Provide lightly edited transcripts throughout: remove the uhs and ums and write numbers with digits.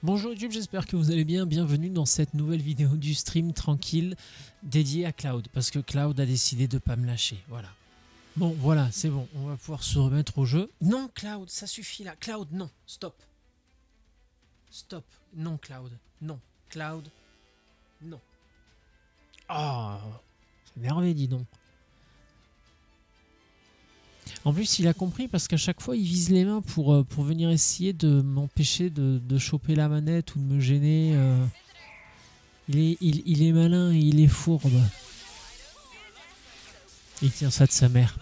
Bonjour YouTube, j'espère que vous allez bien. Bienvenue dans cette nouvelle vidéo du stream tranquille dédiée à Cloud. Parce que Cloud a décidé de ne pas me lâcher. Voilà. Bon, voilà, c'est bon. On va pouvoir se remettre au jeu. Non, Cloud, ça suffit là. Cloud, non. Stop. Stop. Non, Cloud. Non. Cloud. Non. Ah, c'est énervé, dis donc. En plus, il a compris parce qu'à chaque fois, il vise les mains pour venir essayer de m'empêcher de choper la manette ou de me gêner. Il est malin et il est fourbe. Il tient ça de sa mère.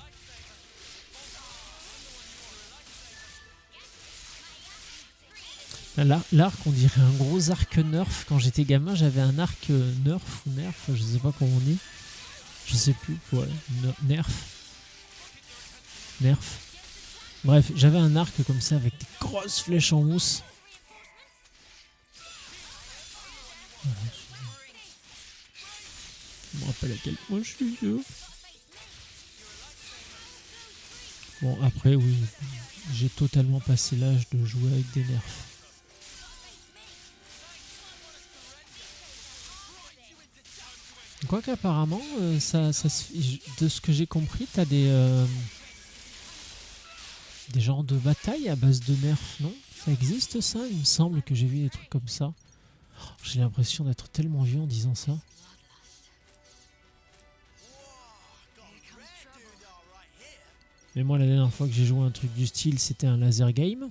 L'arc, on dirait un gros arc nerf. Quand j'étais gamin, j'avais un arc nerf ou nerf, je sais pas comment on dit. Je sais plus. Ouais, nerf. Nerf. Bref, j'avais un arc comme ça avec des grosses flèches en mousse. Je me rappelle à quel point je suis vieux. Bon, après, oui, j'ai totalement passé l'âge de jouer avec des nerfs. Quoique apparemment, de ce que j'ai compris, t'as des genres de batailles à base de nerfs, non? Ça existe ça? Il me semble que j'ai vu des trucs comme ça. Oh, j'ai l'impression d'être tellement vieux en disant ça. Mais moi, la dernière fois que j'ai joué à un truc du style, c'était un laser game.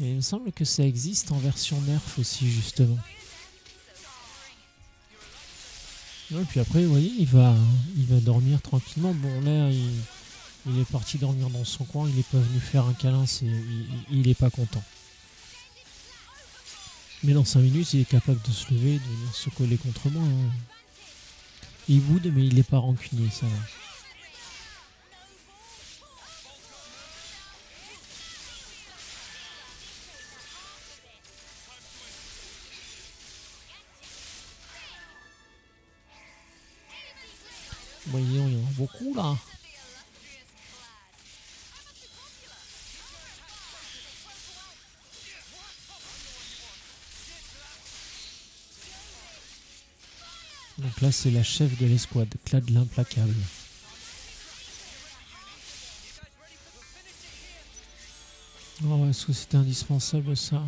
Et il me semble que ça existe en version nerf aussi, justement. Et puis après, vous voyez, il va dormir tranquillement. Bon, là, il est parti dormir dans son coin. Il n'est pas venu faire un câlin. Il est pas content. Mais dans 5 minutes, il est capable de se lever et de venir se coller contre moi. Hein. Il boude, mais il n'est pas rancunier, ça va. Voyons, il y en a beaucoup là. Donc là, c'est la chef de l'escouade, Clad l'implacable. Oh, est-ce que c'était indispensable ça?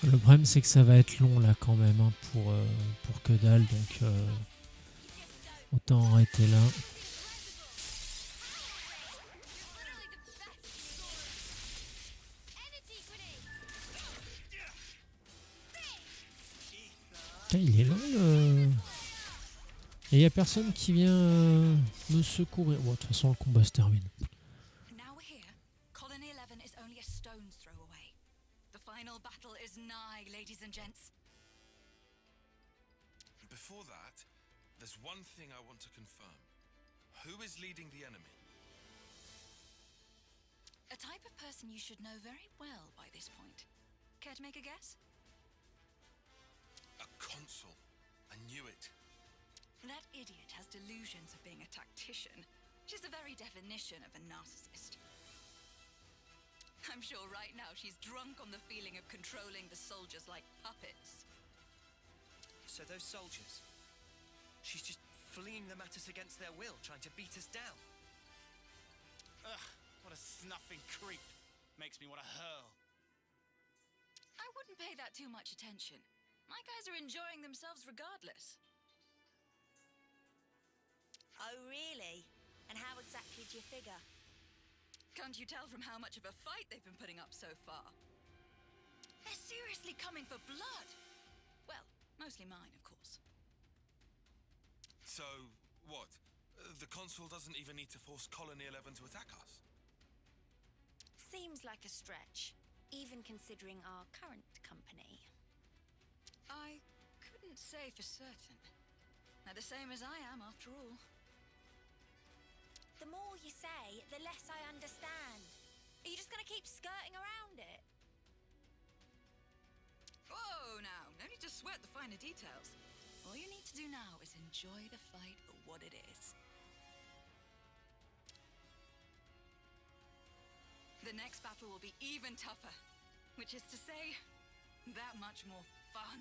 Le problème, c'est que ça va être long là quand même hein, pour que dalle, donc autant arrêter là. Putain, il est là le... Et il n'y a personne qui vient me secourir. Bon, de toute façon, le combat se termine. Now we're here. Colony 11 is only a stone's throw away. The final battle is nigh, ladies and gents. Before that, there's one thing I want to confirm. Who is leading the enemy? A type of person you should know very well by this point. Care to make a guess? A consul. I knew it. That idiot has delusions of being a tactician. She's the very definition of a narcissist. I'm sure right now she's drunk on the feeling of controlling the soldiers like puppets. So those soldiers, she's just flinging them at us against their will, trying to beat us down. Ugh, what a snuffing creep. Makes me want to hurl. I wouldn't pay that too much attention. My guys are enjoying themselves regardless. Oh, really? And how exactly do you figure? Can't you tell from how much of a fight they've been putting up so far? They're seriously coming for blood. Well, mostly mine, of course. So, what? The consul doesn't even need to force Colony 11 to attack us? Seems like a stretch, even considering our current company. could say for certain. They're the same as I am, after all. The more you say, the less I understand. Are you just gonna keep skirting around it? Whoa, now. No need to sweat the finer details. All you need to do now is enjoy the fight for what it is. The next battle will be even tougher. Which is to say, that much more fun.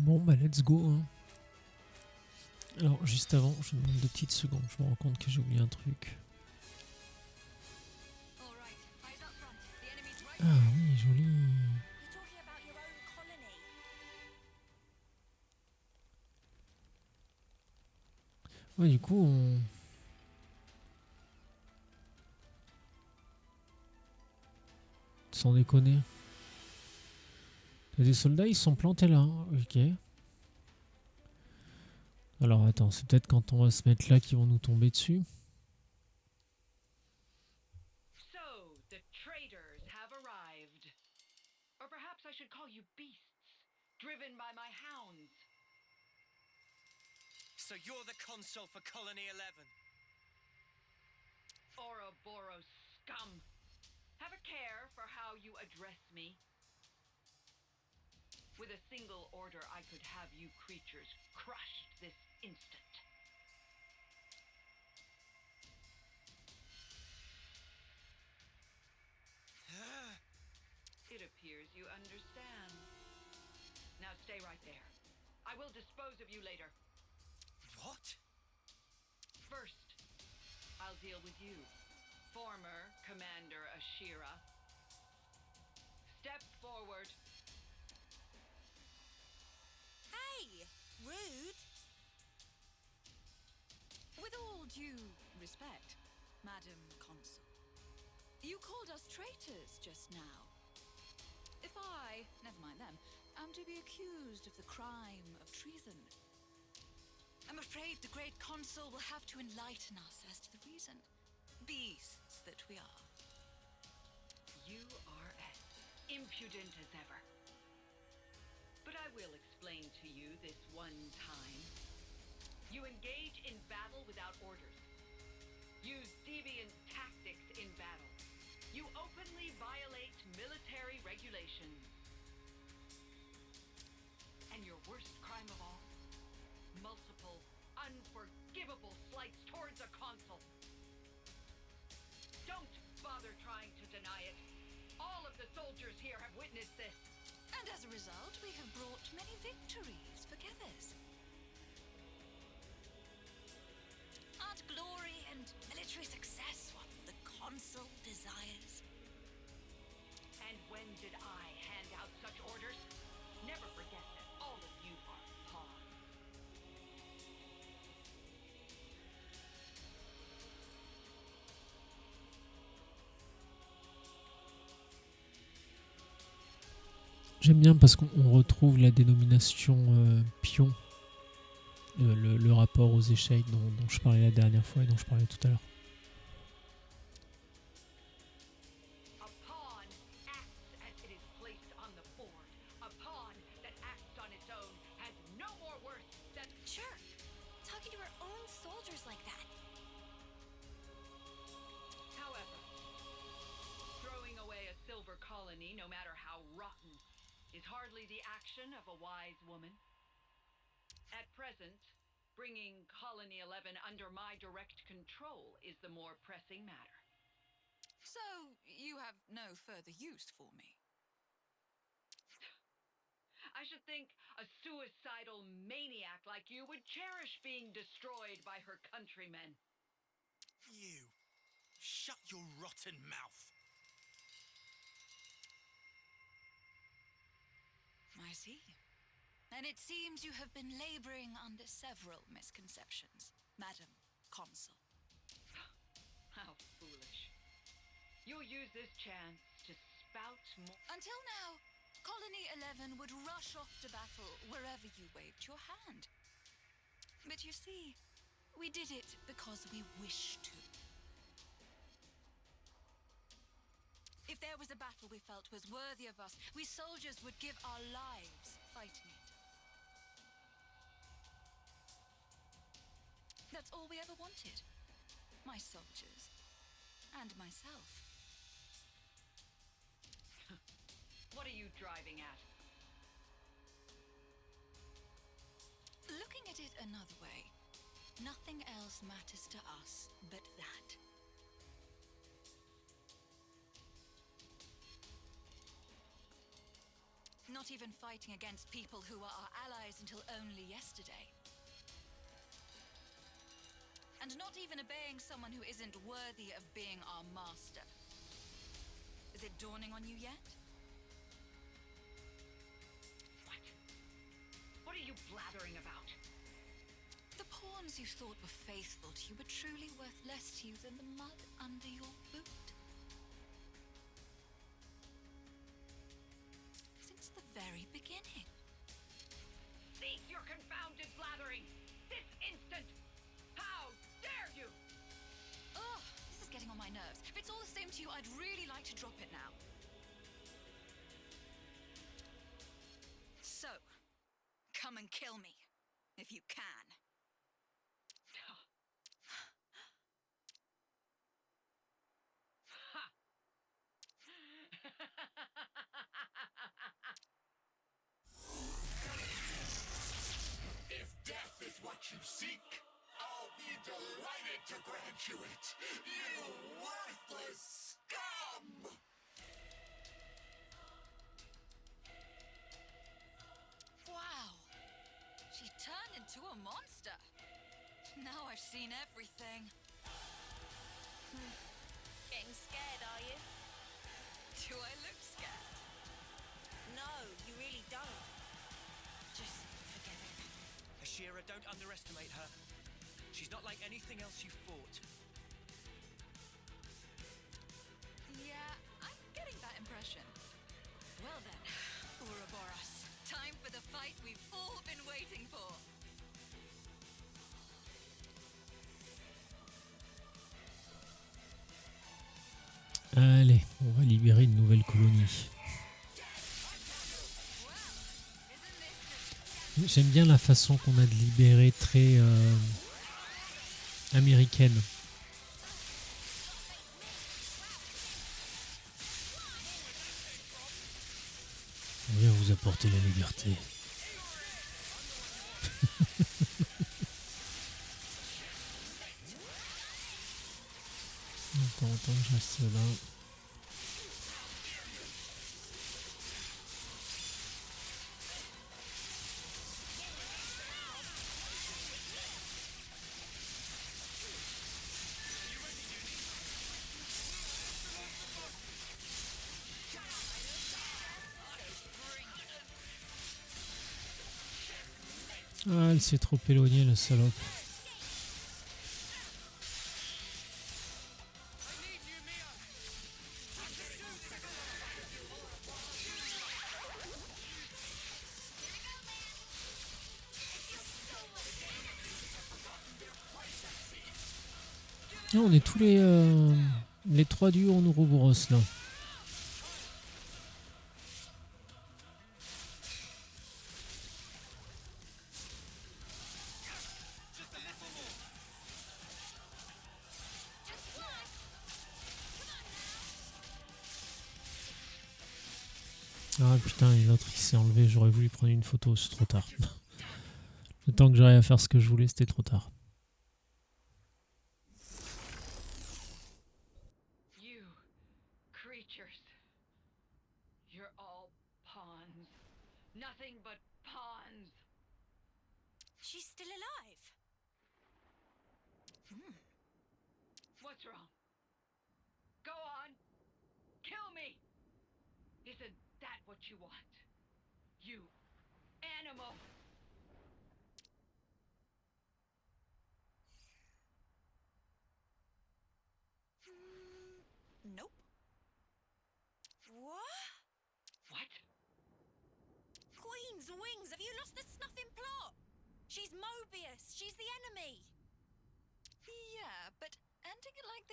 Bon, bah, let's go. Hein. Alors, juste avant, je me demande 2 petites secondes. Je me rends compte que j'ai oublié un truc. All right, eyes up front. The enemy's right Ah oui, joli. You're talking about your own colony. Ouais, du coup, on... Sans déconner. Les soldats, ils sont plantés là. Hein. Ok. Alors, attends, c'est peut-être quand on va se mettre là qu'ils vont nous tomber dessus. So, the traitors have arrived. Or perhaps I should call you beasts, driven by my hounds. So you're the consul for Colony 11. Ouroboros scum. Have a care for how you address me. With a single order, I could have you creatures crushed this instant. It appears you understand. Now stay right there. I will dispose of you later. What? First, I'll deal with you, former Commander Ashira. Step forward. Hey, rude. With all due respect, Madam Consul, you called us traitors just now. If I, never mind them, am to be accused of the crime of treason, I'm afraid the great consul will have to enlighten us as to the reason. Beasts that we are. You are as impudent as ever. But I will explain to you this one time. You engage in battle without orders. Use deviant tactics in battle. You openly violate military regulations. And your worst crime of all? Multiple, unforgivable slights towards a consul. Don't bother trying to deny it. All of the soldiers here have witnessed this. And as a result, we have brought many victories for Kethers. Aren't glory and military success what the consul desires? And when did I hand out such orders? Never forget that all of you are pawns. J'aime bien parce qu'on retrouve la dénomination pion, le rapport aux échecs dont je parlais la dernière fois et dont je parlais tout à l'heure. A pawn acts as it is placed on the board. A pawn that acts on its own has no more worth than... Sure. Talking to her own soldiers like that. However, throwing away a silver colony, no matter how rotten, is hardly the action of a wise woman. At present, bringing Colony 11 under my direct control is the more pressing matter. So, you have no further use for me. I should think a suicidal maniac like you would cherish being destroyed by her countrymen. You. Shut your rotten mouth. I see. And it seems you have been laboring under several misconceptions, Madam Consul. How foolish. You'll use this chance to spout more... Until now, Colony 11 would rush off to battle wherever you waved your hand. But you see, We did it because we wished to. If there was a battle we felt was worthy of us, we soldiers would give our lives fighting it. That's all we ever wanted. My soldiers. And myself. What are you driving at? Looking at it another way, nothing else matters to us but that. Not even fighting against people who were our allies until only yesterday. And not even obeying someone who isn't worthy of being our master. Is it dawning on you yet? What? What are you blathering about? The pawns you thought were faithful to you were truly worth less to you than the mud under your boot. Since the very beginning. Cease your confounded blathering! This instant! How dare you! Ugh, this is getting on my nerves. If it's all the same to you, I'd really like to drop it now. So, come and kill me, if you can. If death is what you seek, I'll be delighted to grant you it, you worthless scum! Wow, she turned into a monster. Now I've seen everything. Getting scared, are you? Do I look scared? No, you really don't. Just forget it. Ashira, don't underestimate her. She's not like anything else you fought. Yeah, I'm getting that impression. Well then, Ouroboros, time for the fight we've all been waiting for. Allez, on va libérer une nouvelle colonie. J'aime bien la façon qu'on a de libérer très américaine. On vient vous apporter la liberté. Attends, je reste là. Ah, elle s'est trop éloignée, la salope. Ah, on est tous les trois duos en Ouroboros là. Ah putain, et l'autre il s'est enlevé, j'aurais voulu prendre une photo, c'est trop tard. Le temps que j'arrive à faire ce que je voulais, c'était trop tard. You creatures. You're all pawns. Nothing but pawns. She's still alive. What's wrong? Go on. Kill me. Isn't that what you want? You animal. Nope. What? What? Queen's wings, have you lost the snuffing plot? She's Mobius. She's the enemy.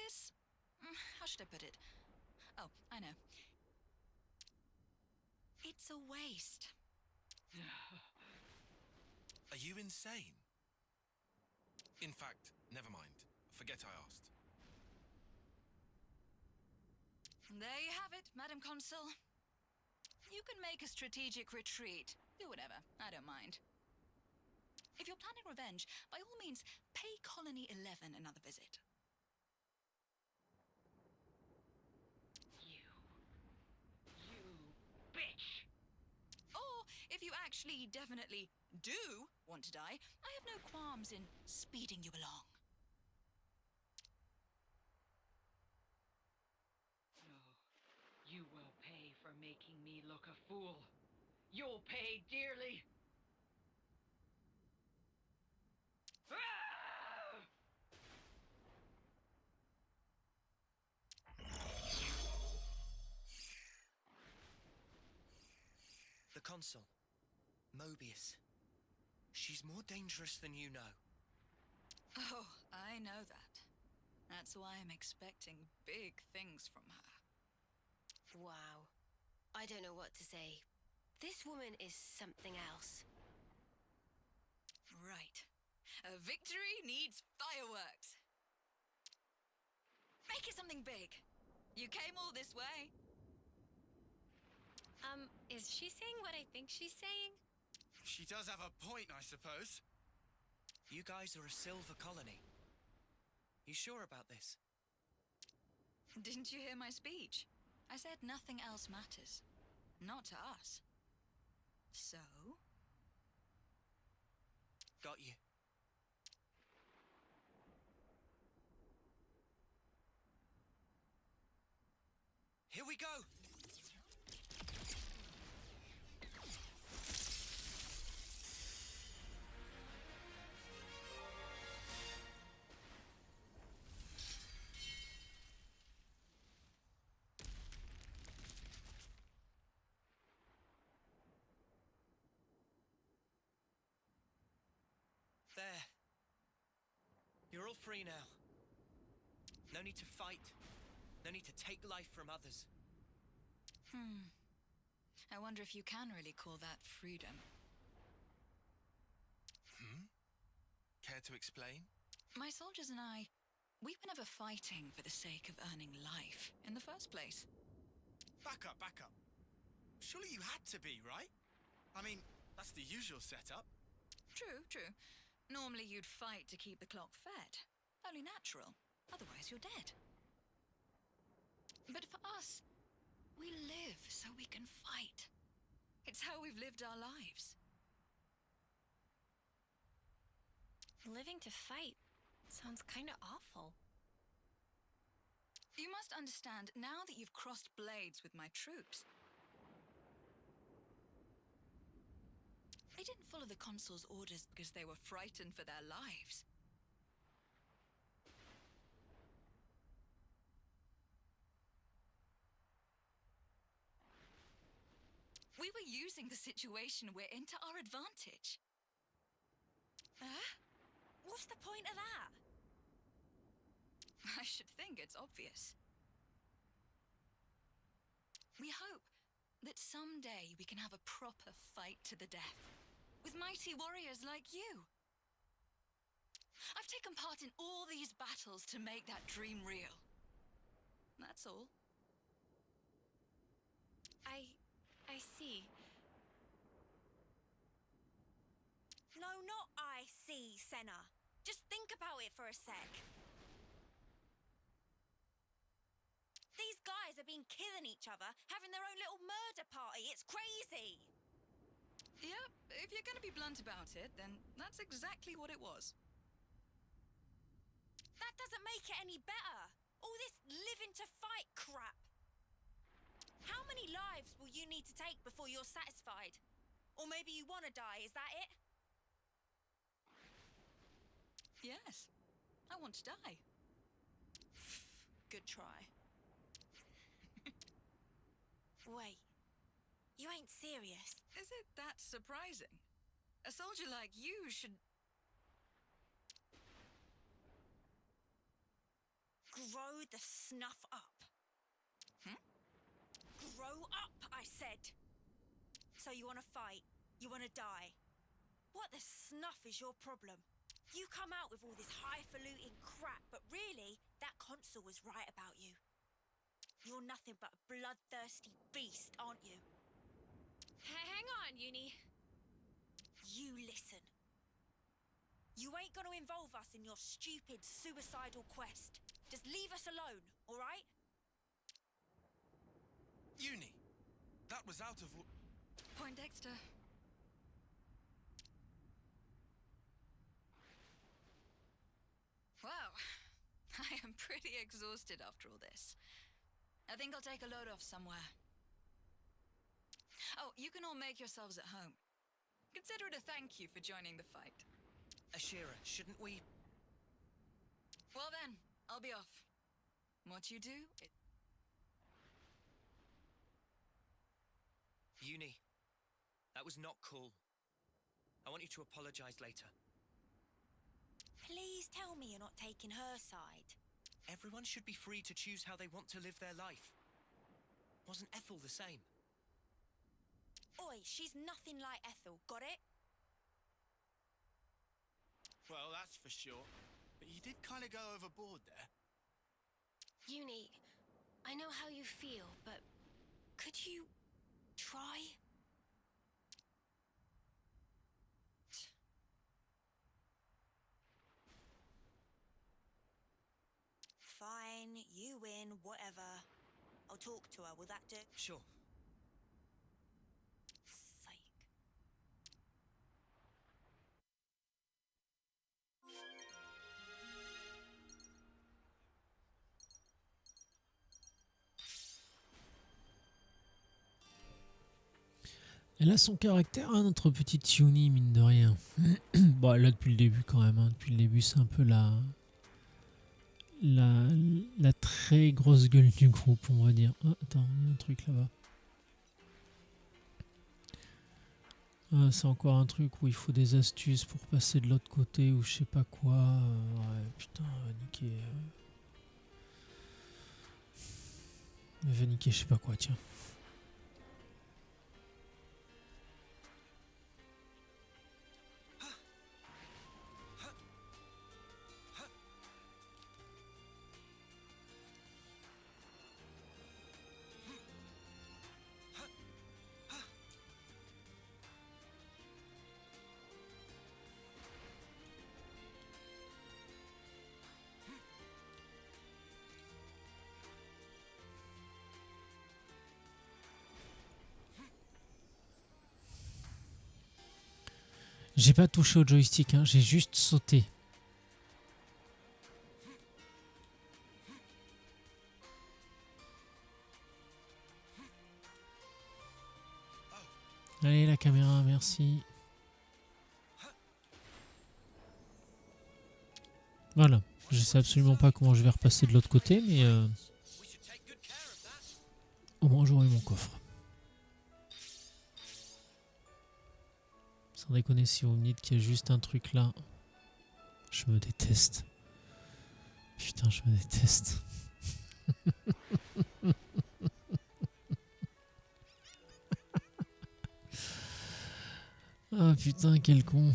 this... how should I put it? Oh, I know. It's a waste. Are you insane? In fact, never mind. Forget I asked. There you have it, Madam Consul. You can make a strategic retreat. Do whatever, I don't mind. If you're planning revenge, by all means, pay Colony 11 another visit. You bitch! Or, if you actually definitely do want to die, I have no qualms in speeding you along. No, you will pay for making me look a fool. You'll pay dearly. Ah! The Consul, Mobius. She's more dangerous than you know. Oh, I know that. That's why I'm expecting big things from her. Wow. I don't know what to say. This woman is something else. Right. A victory needs fireworks. Make it something big. You came all this way. Is she saying what I think she's saying? She does have a point, I suppose. You guys are a silver colony. You sure about this? Didn't you hear my speech? I said nothing else matters. Not to us. So? Got you. Here we go! There. You're all free now. No need to fight. No need to take life from others. I wonder if you can really call that freedom. Care to explain? My soldiers and I, we were never fighting for the sake of earning life in the first place. Back up, back up. Surely you had to be, right? I mean, that's the usual setup. True, true. Normally you'd fight to keep the clock fed. Only natural. Otherwise you're dead. But for us, we live so we can fight. It's how we've lived our lives. Living to fight sounds kind of awful. You must understand, now that you've crossed blades with my troops, they didn't follow the Consul's orders because they were frightened for their lives. We were using the situation we're in to our advantage. What's the point of that? I should think it's obvious. We hope that someday we can have a proper fight to the death, with mighty warriors like you. I've taken part in all these battles to make that dream real. That's all. I see. No, not I see, Senna. Just think about it for a sec. These guys have been killing each other, having their own little murder party. It's crazy. Yep, if you're going to be blunt about it, then that's exactly what it was. That doesn't make it any better. All this living to fight crap. How many lives will you need to take before you're satisfied? Or maybe you want to die, is that it? Yes, I want to die. Good try. Wait, you ain't serious? Is it that surprising? A soldier like you should... Grow with the snuff up. Grow up, I said. So you want to fight? You want to die? What the snuff is your problem? You come out with all this highfalutin crap, but really, that consul was right about you. You're nothing but a bloodthirsty beast, aren't you? Hang on, Uni. You listen. You ain't gonna involve us in your stupid suicidal quest. Just leave us alone, all right? Uni, that was out of... Poindexter. Wow. I am pretty exhausted after all this. I think I'll take a load off somewhere. Oh, you can all make yourselves at home. Consider it a thank you for joining the fight. Ashira, shouldn't we? Well then, I'll be off. What you do, Uni, that was not cool. I want you to apologize later. Please tell me you're not taking her side. Everyone should be free to choose how they want to live their life. Wasn't Ethel the same? Oi, she's nothing like Ethel, got it? Well, that's for sure. But you did kind of go overboard there. Uni, I know how you feel, but could you try? Fine, you win, whatever. I'll talk to her, will that do? Sure. Sake. Elle a son caractère, hein, notre petite Uni, mine de rien. Bon, là, depuis le début, quand même. Hein. Depuis le début, c'est un peu la très grosse gueule du groupe, on va dire. Oh, attends, il y a un truc là-bas. Ah, c'est encore un truc où il faut des astuces pour passer de l'autre côté ou je sais pas quoi. Ouais, putain, va niquer. Mais va niquer, je sais pas quoi, tiens. J'ai pas touché au joystick, hein, j'ai juste sauté. Allez, la caméra, merci. Voilà, je sais absolument pas comment je vais repasser de l'autre côté, mais au moins j'aurai mon coffre. Sans déconner, si vous me dites qu'il y a juste un truc là, je me déteste. Putain, je me déteste. Ah putain, quel con.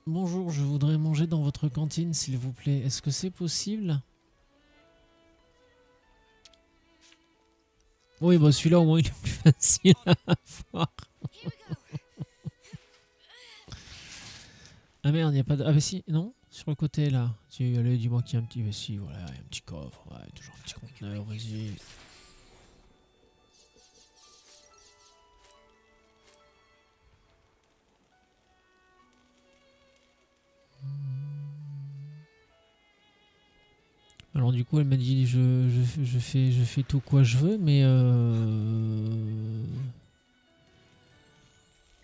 Bonjour, je voudrais manger dans votre cantine, s'il vous plaît. Est-ce que c'est possible? Oui, bah celui-là, au moins, il est plus facile à avoir. Ah merde, il n'y a pas de... Ah bah si, non? Sur le côté, là. Si, allez, dis-moi qu'il y a un petit... Bah si, voilà, il y a un petit coffre. Ouais, toujours un petit conteneur, vas-y. Alors du coup elle m'a dit je fais tout quoi je veux, mais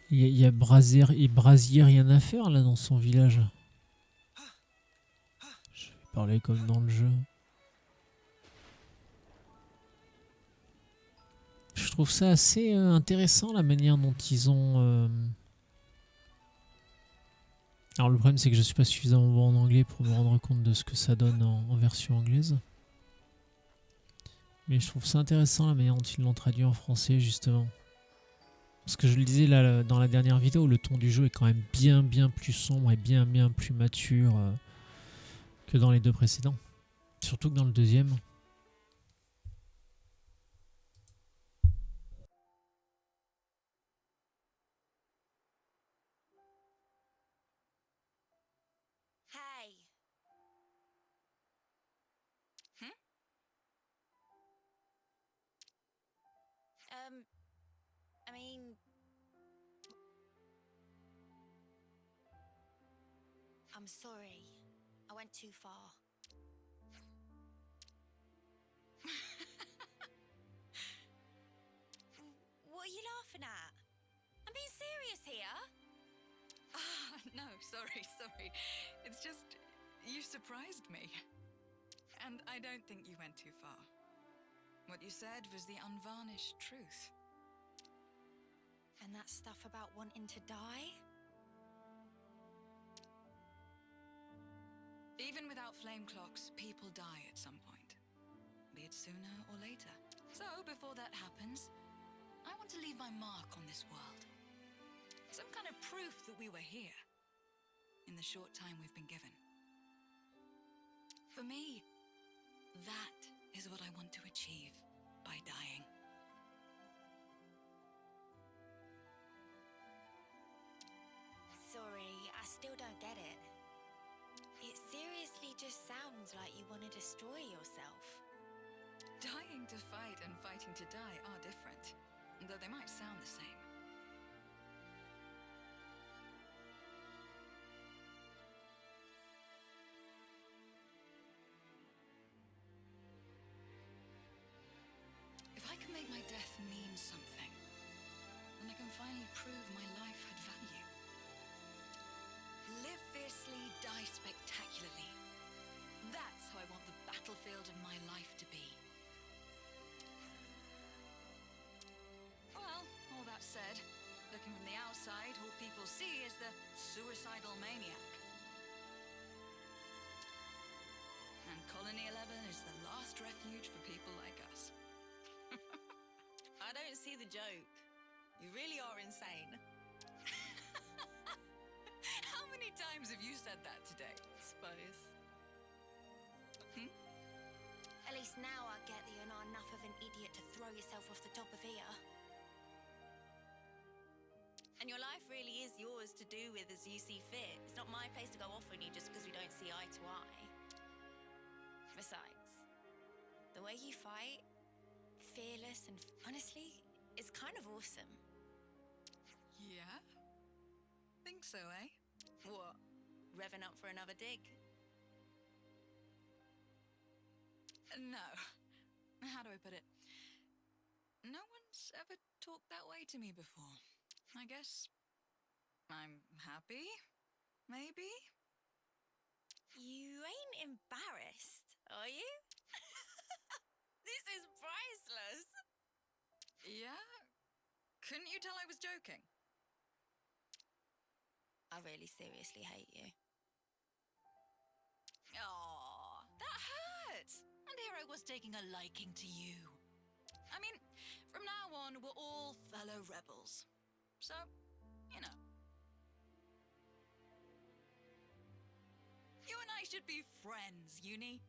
il y a brasier rien à faire là dans son village. Je vais parler comme dans le jeu. Je trouve ça assez intéressant la manière dont ils ont... Alors le problème c'est que je suis pas suffisamment bon en anglais pour me rendre compte de ce que ça donne en version anglaise. Mais je trouve ça intéressant la manière dont ils l'ont traduit en français justement. Parce que je le disais là dans la dernière vidéo, le ton du jeu est quand même bien plus sombre et bien plus mature que dans les deux précédents. Surtout que dans le deuxième. Hey. I mean... I'm sorry. I went too far. What are you laughing at? I'm being serious here. Ah, no, sorry. It's just, you surprised me. And I don't think you went too far. What you said was the unvarnished truth. And that stuff about wanting to die? Even without flame clocks, people die at some point. Be it sooner or later. So, before that happens, I want to leave my mark on this world. Some kind of proof that we were here. In the short time we've been given. For me, that is what I want to achieve by dying. Sorry, I still don't get it. It seriously just sounds like you want to destroy yourself. Dying to fight and fighting to die are different, though they might sound the same. If I can make my death mean something, then I can finally prove my life had value. Live fiercely, die spectacularly. That's how I want the battlefield of my life to be. Well, all that said, looking from the outside, all people see is the suicidal maniac. And Colony 11 is the last refuge for people like us. I don't see the joke. You really are insane. How many times have you said that today? Suppose. At least now I get that you're not enough of an idiot to throw yourself off the top of here. And your life really is yours to do with as you see fit. It's not my place to go off on you just because we don't see eye to eye. Besides, the way you fight, fearless and honestly, it's kind of awesome. Yeah? Think so, eh? What? Revving up for another dig? No. How do I put it? No one's ever talked that way to me before. I guess I'm happy, maybe? You ain't embarrassed, are you? This is priceless. Yeah? Couldn't you tell I was joking? I really seriously hate you. Aww, that hurts. And here I was taking a liking to you. I mean, from now on, we're all fellow rebels. So, you know. You and I should be friends, Uni.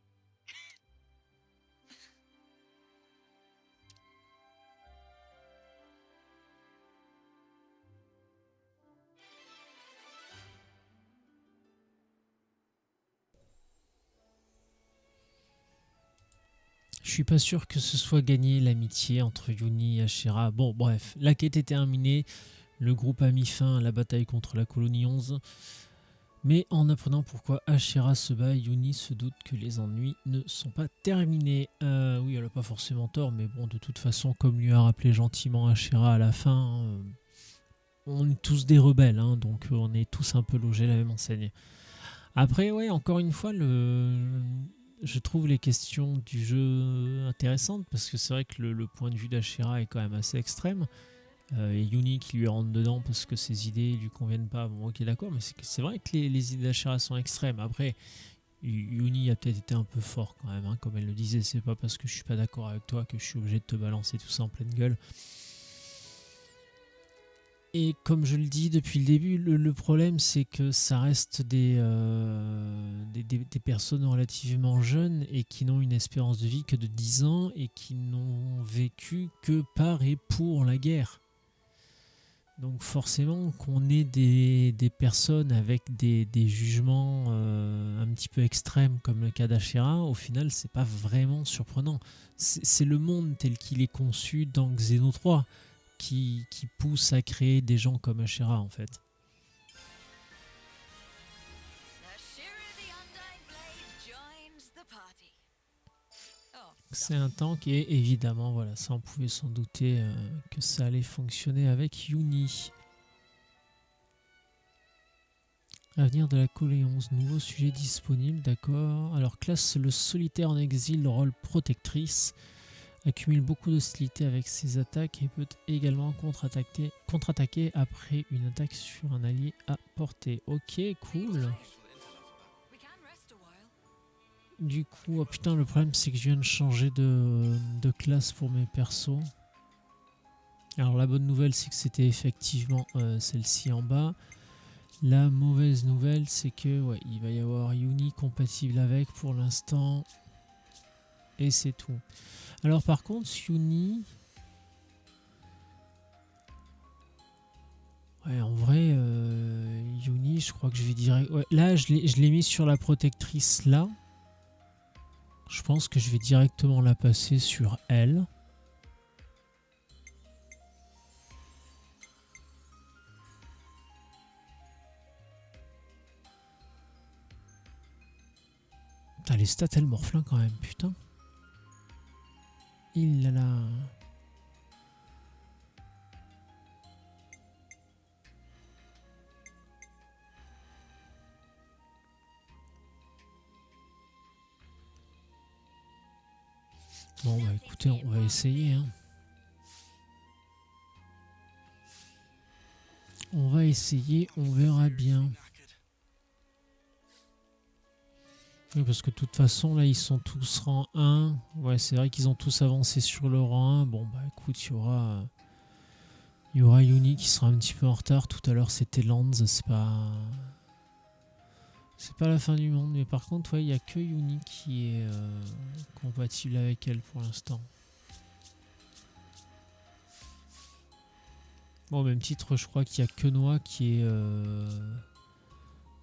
Je suis pas sûr que ce soit gagné l'amitié entre Yuni et Ashera. Bon, bref, la quête est terminée. Le groupe a mis fin à la bataille contre la colonie 11. Mais en apprenant pourquoi Ashera se bat, Yuni se doute que les ennuis ne sont pas terminés. Oui, elle a pas forcément tort, mais bon, de toute façon, comme lui a rappelé gentiment Ashera à la fin, on est tous des rebelles, hein, donc on est tous un peu logés à la même enseigne. Après, ouais, encore une fois, je trouve les questions du jeu intéressantes parce que c'est vrai que le point de vue d'Ashira est quand même assez extrême. Et Yuni qui lui rentre dedans parce que ses idées lui conviennent pas. Bon, ok, d'accord, mais c'est vrai que les idées d'Ashira sont extrêmes. Après, Yuni a peut-être été un peu fort quand même, hein, comme elle le disait. C'est pas parce que je suis pas d'accord avec toi que je suis obligé de te balancer tout ça en pleine gueule. Et comme je le dis depuis le début, le problème c'est que ça reste des personnes relativement jeunes et qui n'ont une espérance de vie que de 10 ans et qui n'ont vécu que par et pour la guerre. Donc forcément qu'on ait des personnes avec des jugements un petit peu extrêmes comme le cas d'Ashira, au final c'est pas vraiment surprenant. C'est le monde tel qu'il est conçu dans Xeno 3 qui pousse à créer des gens comme Ashira en fait. C'est un tank et évidemment voilà, ça on pouvait s'en douter que ça allait fonctionner avec Yuni. Avenir de la Colée 11, nouveau sujet disponible, d'accord. Alors classe le solitaire en exil, rôle protectrice, accumule beaucoup d'hostilité avec ses attaques et peut également contre-attaquer après une attaque sur un allié à portée. Ok, cool. Du coup, oh putain, le problème c'est que je viens de changer de classe pour mes persos. Alors la bonne nouvelle c'est que c'était effectivement celle-ci en bas. La mauvaise nouvelle c'est que ouais, il va y avoir Yuni compatible avec pour l'instant. Et c'est tout. Alors par contre, Yuni... Ouais, en vrai, Yuni, je crois que je vais direct... Ouais, là, je l'ai mis sur la protectrice là. Je pense que je vais directement la passer sur elle. Putain, les stats, elles morflent quand même, putain. Il a là. Bon, bah écoutez, on va essayer. Hein. On va essayer, on verra bien. Oui, parce que de toute façon, là, ils sont tous rang 1. Ouais, c'est vrai qu'ils ont tous avancé sur le rang 1. Bon, bah écoute, il y aura Yuni qui sera un petit peu en retard. Tout à l'heure, c'était Lands. C'est pas la fin du monde. Mais par contre, ouais, il n'y a que Yuni qui est compatible avec elle pour l'instant. Bon, au même titre, je crois qu'il n'y a que Noah qui est...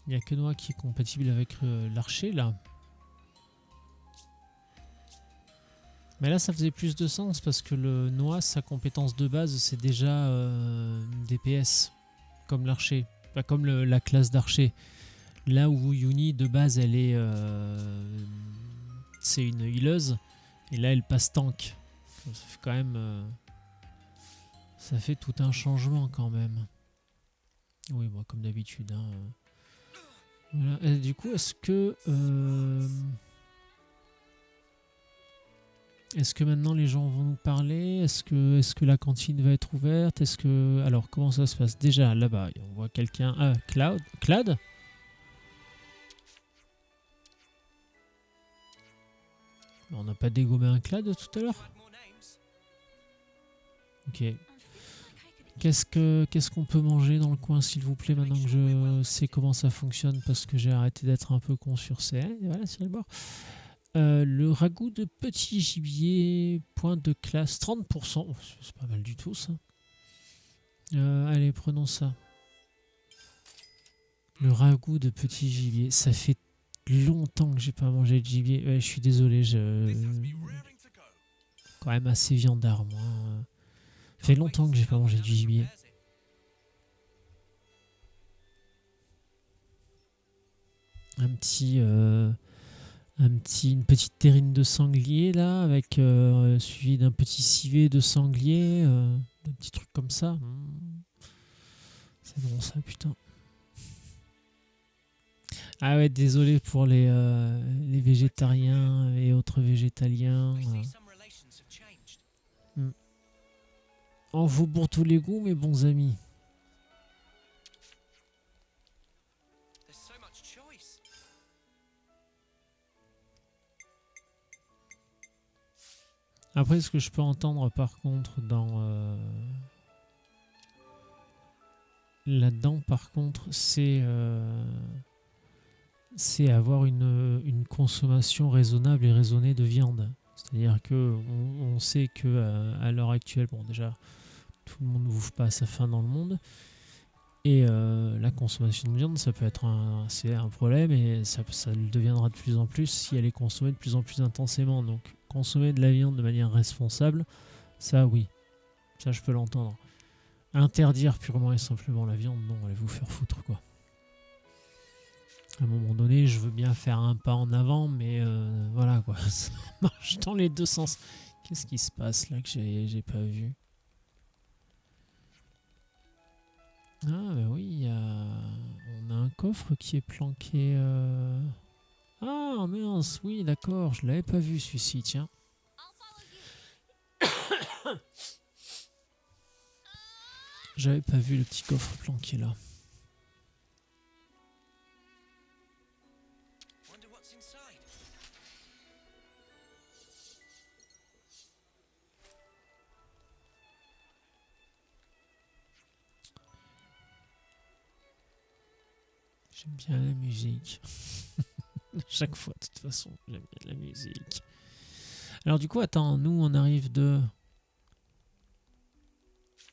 Il n'y a que Noah qui est compatible avec l'archer là. Mais là ça faisait plus de sens parce que le Noah, sa compétence de base c'est déjà DPS comme l'archer. Pas comme la classe d'archer. Là où Yuni de base elle est... c'est une healeuse. Et là elle passe tank. Ça fait quand même... ça fait tout un changement quand même. Oui, bon, comme d'habitude. Hein, voilà. Et du coup, est-ce que maintenant les gens vont nous parler? Est-ce que la cantine va être ouverte? Alors comment ça se passe? Déjà là-bas, on voit quelqu'un. Ah, Claude. On n'a pas dégommé un Claude tout à l'heure? Ok. Qu'est-ce qu'on peut manger dans le coin, s'il vous plaît, maintenant que je sais comment ça fonctionne, parce que j'ai arrêté d'être un peu con sur ces... Voilà, sur les bords. Le ragoût de petit gibier, point de classe, 30%. Oh, c'est pas mal du tout, ça. Allez, prenons ça. Le ragoût de petit gibier. Ça fait longtemps que j'ai pas mangé de gibier. Ouais, je suis désolé, quand même assez viandard, moi. Ça fait longtemps que j'ai pas mangé du gibier. Une petite terrine de sanglier là, avec suivi d'un petit civet de sanglier, un petit truc comme ça. C'est bon ça, putain. Ah ouais, désolé pour les végétariens et autres végétaliens. I Voilà. see some relations have changed. En vaut pour tous les goûts, mes bons amis. There's so much choice. Après, ce que je peux entendre par contre dans là-dedans, par contre, c'est avoir une consommation raisonnable et raisonnée de viande. C'est-à-dire que on sait que à l'heure actuelle, bon déjà, tout le monde ne bouffe pas à sa faim dans le monde. Et la consommation de viande, ça peut être c'est un problème et ça le deviendra de plus en plus si elle est consommée de plus en plus intensément. Donc consommer de la viande de manière responsable, ça oui, ça je peux l'entendre. Interdire purement et simplement la viande, non, allez vous faire foutre quoi. À un moment donné, je veux bien faire un pas en avant, mais voilà quoi, ça marche dans les deux sens. Qu'est-ce qui se passe là que j'ai pas vu? Ah bah oui, on a un coffre qui est planqué. Ah mince, oui d'accord, je l'avais pas vu celui-ci, tiens. J'avais pas vu le petit coffre planqué là. Wonder what's inside. J'aime bien la musique. Chaque fois, de toute façon, j'aime bien la musique. Alors du coup, attends, nous on arrive de...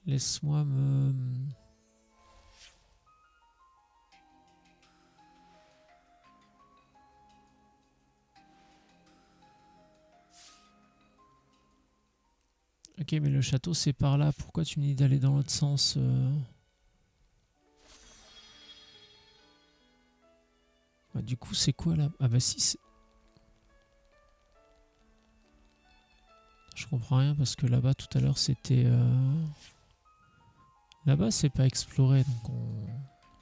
Laisse-moi me... Ok, mais le château c'est par là. Pourquoi tu me dis d'aller dans l'autre sens Bah, du coup, c'est quoi là? Ah bah si, c'est... Je comprends rien parce que là-bas tout à l'heure c'était... Là-bas c'est pas exploré, donc on...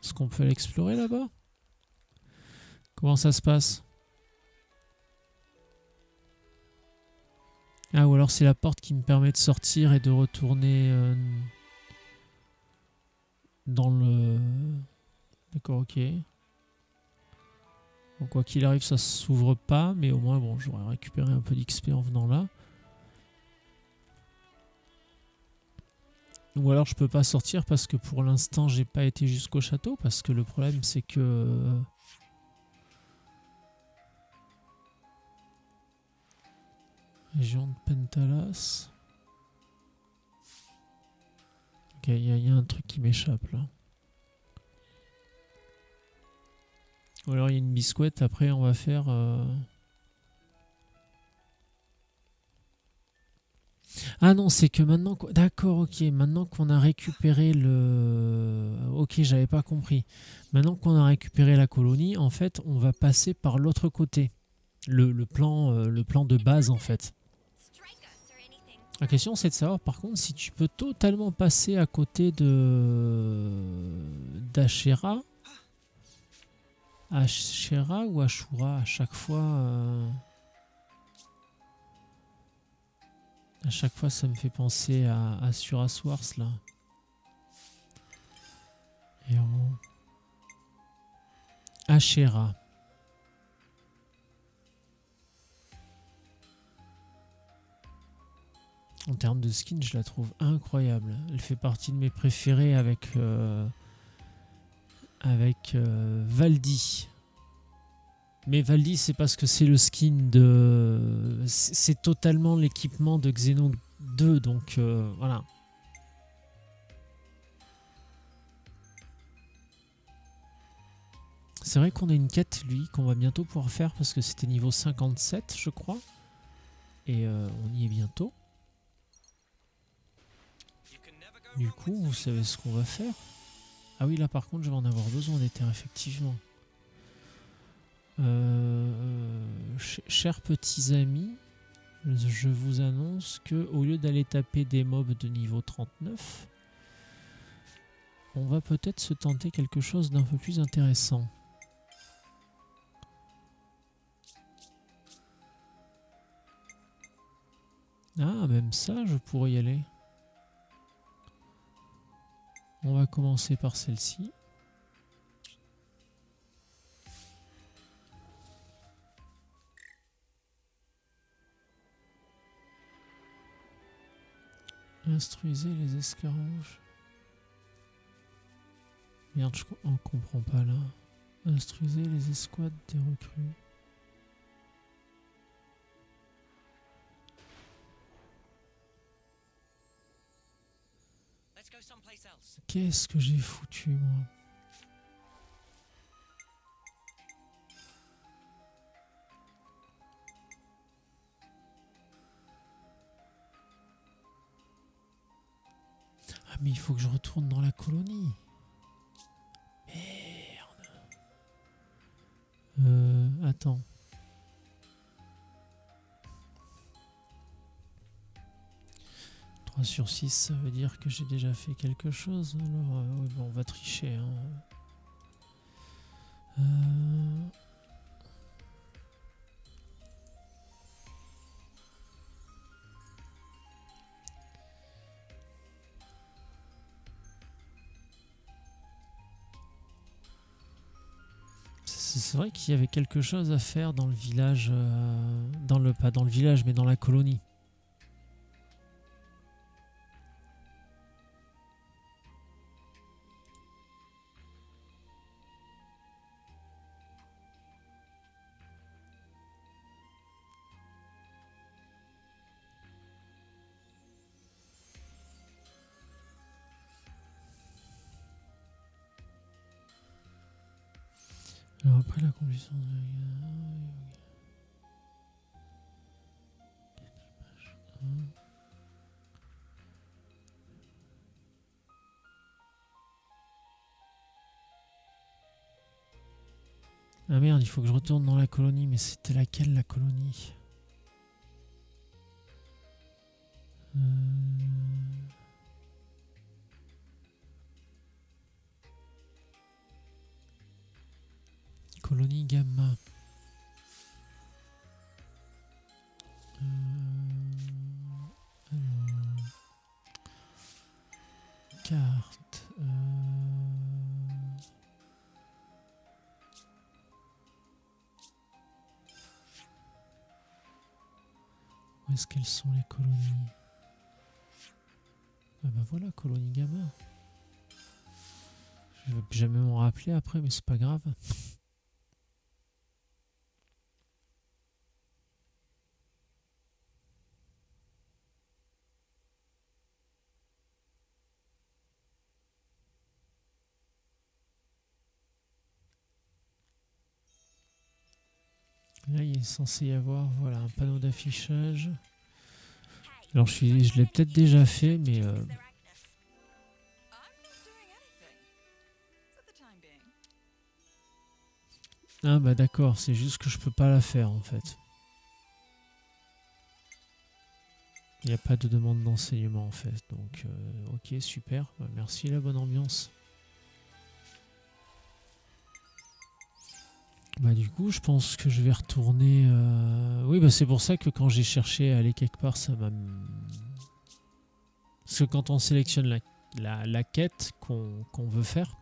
Est-ce qu'on peut l'explorer là-bas? Comment ça se passe? Ah, ou alors c'est la porte qui me permet de sortir et de retourner dans le... D'accord, ok. Bon, quoi qu'il arrive, ça s'ouvre pas, mais au moins, bon, j'aurais récupéré un peu d'XP en venant là. Ou alors je peux pas sortir parce que pour l'instant, j'ai pas été jusqu'au château, parce que le problème, c'est que... Région de Pentalas. Ok, il y a un truc qui m'échappe là. Ou alors il y a une biscotte, après on va faire... Ah non, c'est que maintenant... D'accord, ok, maintenant qu'on a récupéré le... Ok, j'avais pas compris. Maintenant qu'on a récupéré la colonie, en fait, on va passer par l'autre côté. Le plan de base, en fait. La question, c'est de savoir, par contre, si tu peux totalement passer à côté d'Ashera. Ashera ou Ashura, à chaque fois... À chaque fois, ça me fait penser à Suras Wars, là. Héros. Ashera. En termes de skin, je la trouve incroyable. Elle fait partie de mes préférés avec Valdi. Mais Valdi, c'est parce que c'est le skin de... C'est totalement l'équipement de Xeno 2, donc voilà. C'est vrai qu'on a une quête, lui, qu'on va bientôt pouvoir faire parce que c'était niveau 57, je crois. Et on y est bientôt. Du coup, vous savez ce qu'on va faire? Ah oui, là par contre, je vais en avoir besoin des terres, effectivement. Chers petits amis, je vous annonce que au lieu d'aller taper des mobs de niveau 39, on va peut-être se tenter quelque chose d'un peu plus intéressant. Ah, même ça, je pourrais y aller. On va commencer par celle-ci. Instruisez les escarmouches. Merde, on comprend pas là. Instruisez les escouades des recrues. Let's go someplace else. Qu'est-ce que j'ai foutu, moi? Ah, mais il faut que je retourne dans la colonie. Merde. Attends. 3 sur 6, ça veut dire que j'ai déjà fait quelque chose. Alors, oui, bon, on va tricher. Hein. C'est vrai qu'il y avait quelque chose à faire dans le village, pas dans le village, mais dans la colonie. Alors après la complétion de... Ah merde, il faut que je retourne dans la colonie, mais c'était laquelle la colonie? Colonie Gamma. Alors, carte. Où est-ce qu'elles sont les colonies? Ah bah voilà, colonie Gamma. Je vais plus jamais m'en rappeler après, mais c'est pas grave. Là, il est censé y avoir voilà, un panneau d'affichage. Alors, je l'ai peut-être déjà fait, mais... I'm not doing anything. For the time being. Ah bah d'accord, c'est juste que je peux pas la faire en fait. Il n'y a pas de demande d'enseignement en fait. Donc, ok, super. Bah, merci, la bonne ambiance. Bah du coup, je pense que je vais retourner... Oui, bah c'est pour ça que quand j'ai cherché à aller quelque part, ça m'a... Parce que quand on sélectionne la quête qu'on veut faire,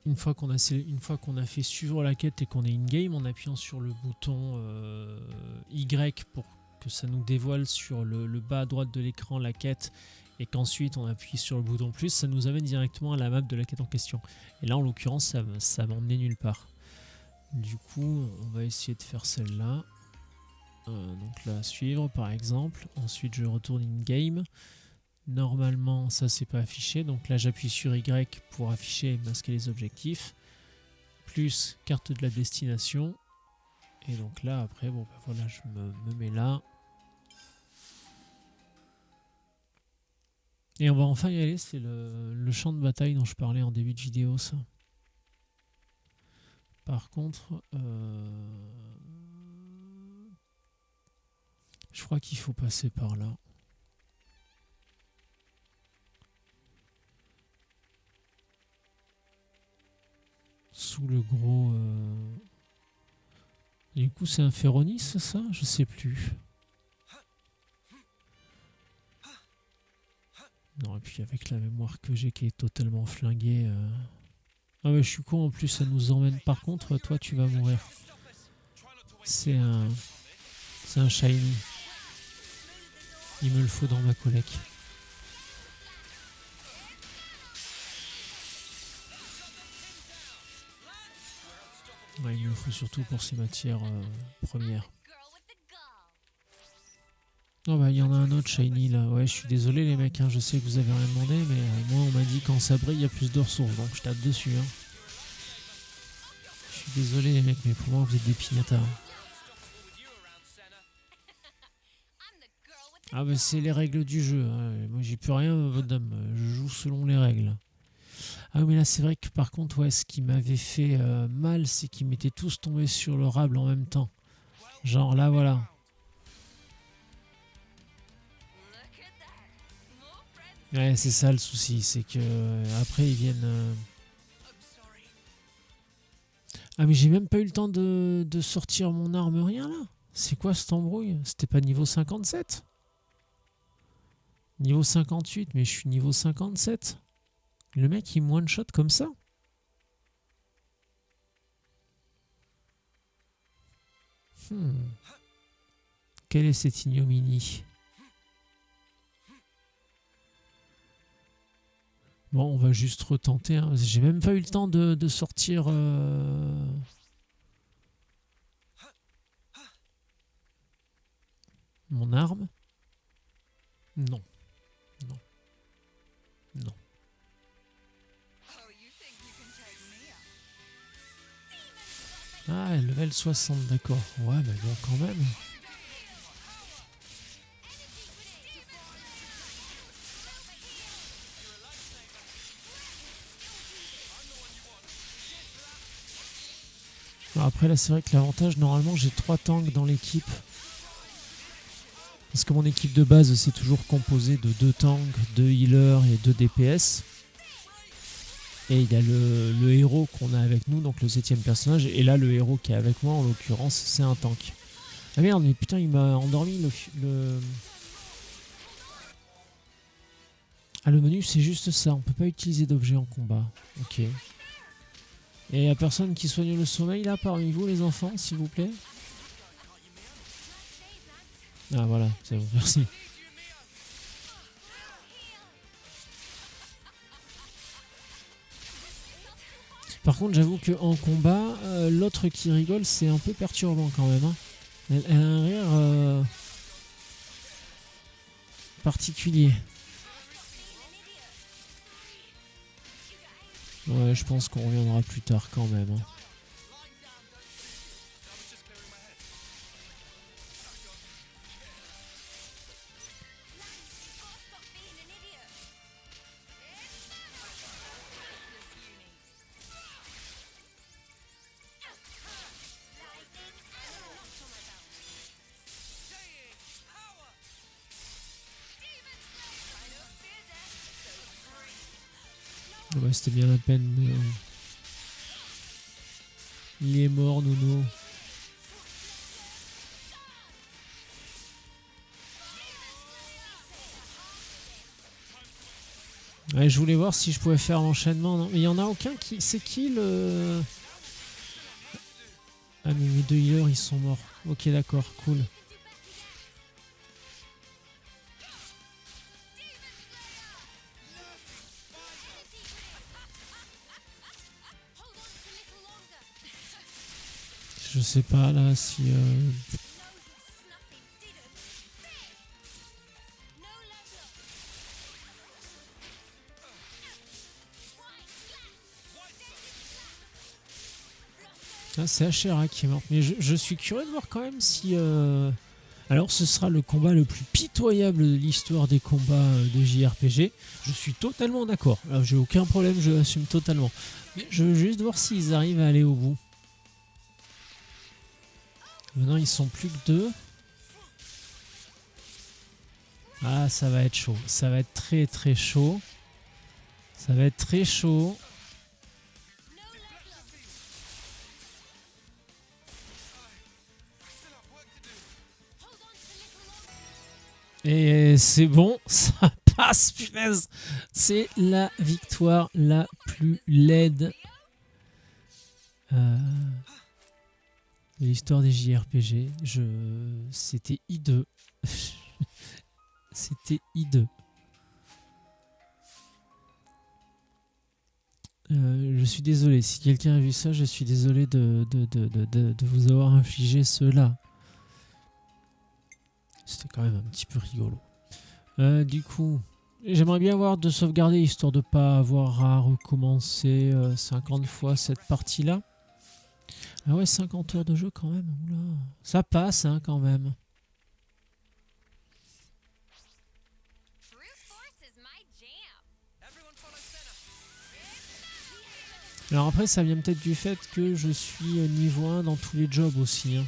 une fois qu'on a fait suivre la quête et qu'on est in-game, en appuyant sur le bouton Y pour que ça nous dévoile sur le bas à droite de l'écran la quête, et qu'ensuite on appuie sur le bouton plus, ça nous amène directement à la map de la quête en question. Et là en l'occurrence ça m'emmenait nulle part. Du coup on va essayer de faire celle-là. Donc là suivre par exemple. Ensuite je retourne in-game. Normalement ça c'est pas affiché, donc là j'appuie sur Y pour afficher et masquer les objectifs. Plus carte de la destination. Et donc là après bon bah voilà, je me mets là. Et on va enfin y aller, c'est le champ de bataille dont je parlais en début de vidéo, ça. Par contre, je crois qu'il faut passer par là. Sous le gros Du coup, c'est un Féronis, ça? Je sais plus. Non, et puis avec la mémoire que j'ai qui est totalement flinguée. Ah ouais, je suis con, en plus, ça nous emmène. Par contre, toi, tu vas mourir. C'est un shiny. Il me le faut dans ma collecte. Ouais, il me le faut surtout pour ces matières premières. Oh bah il y en a un autre shiny là. Ouais, je suis désolé les mecs, hein, je sais que vous avez rien demandé, mais moi on m'a dit quand ça brille il y a plus de ressources, donc je tape dessus. Hein. Je suis désolé les mecs, mais pour moi vous êtes des pignatars. Ah bah c'est les règles du jeu. Hein. Moi j'y peux rien, madame. Je joue selon les règles. Ah oui, mais là c'est vrai que par contre, ouais, ce qui m'avait fait mal, c'est qu'ils m'étaient tous tombés sur le rable en même temps. Genre là, voilà. Ouais, c'est ça le souci, c'est que après ils viennent. Ah mais j'ai même pas eu le temps de sortir mon arme, rien là. C'est quoi cette embrouille? C'était pas niveau 57? Niveau 58, mais je suis niveau 57. Le mec il me one shot comme ça? Quelle est cette ignominie? Bon, on va juste retenter. Hein. J'ai même pas eu le temps de sortir... mon arme. Non. Non. Non. Ah, level 60, d'accord. Ouais, mais bon, quand même. Après, là, c'est vrai que l'avantage, normalement, j'ai 3 tanks dans l'équipe. Parce que mon équipe de base, c'est toujours composé de 2 tanks, 2 healers et 2 DPS. Et il y a le héros qu'on a avec nous, donc le 7ème personnage. Et là, le héros qui est avec moi, en l'occurrence, c'est un tank. Ah merde, mais putain, il m'a endormi le... Ah, le menu, c'est juste ça. On peut pas utiliser d'objets en combat. Ok. Et il y a personne qui soigne le sommeil, là, parmi vous, les enfants, s'il vous plaît? Ah, voilà, c'est bon, merci. Par contre, j'avoue qu'en combat, l'autre qui rigole, c'est un peu perturbant quand même. Hein. Elle a un rire particulier. Ouais, je pense qu'on reviendra plus tard quand même. Hein. Ouais, c'était bien la peine. Il est mort, Nono. Ouais, je voulais voir si je pouvais faire l'enchaînement. Non, mais il n'y en a aucun qui... C'est qui le... Ah, mais mes 2 healers, ils sont morts. Ok, d'accord, cool. Je sais pas là si... Ah, c'est Ashera qui est morte. Mais je suis curieux de voir quand même si... Alors ce sera le combat le plus pitoyable de l'histoire des combats de JRPG. Je suis totalement d'accord. Alors j'ai aucun problème, je l'assume totalement. Mais je veux juste voir s'ils arrivent à aller au bout. Maintenant ils sont plus que 2. Ah, ça va être chaud. Ça va être très très chaud. Ça va être très chaud. Et c'est bon, ça passe, punaise. C'est la victoire la plus laide de l'histoire des JRPG. C'était hideux. C'était hideux. Je suis désolé. Si quelqu'un a vu ça, je suis désolé de vous avoir infligé cela. C'était quand même un petit peu rigolo. Du coup, j'aimerais bien avoir de sauvegarder, histoire de pas avoir à recommencer 50 fois cette partie-là. Ah ouais, 50 heures de jeu quand même. Oula. Ça passe hein, quand même. Alors après, ça vient peut-être du fait que je suis niveau 1 dans tous les jobs aussi. Hein.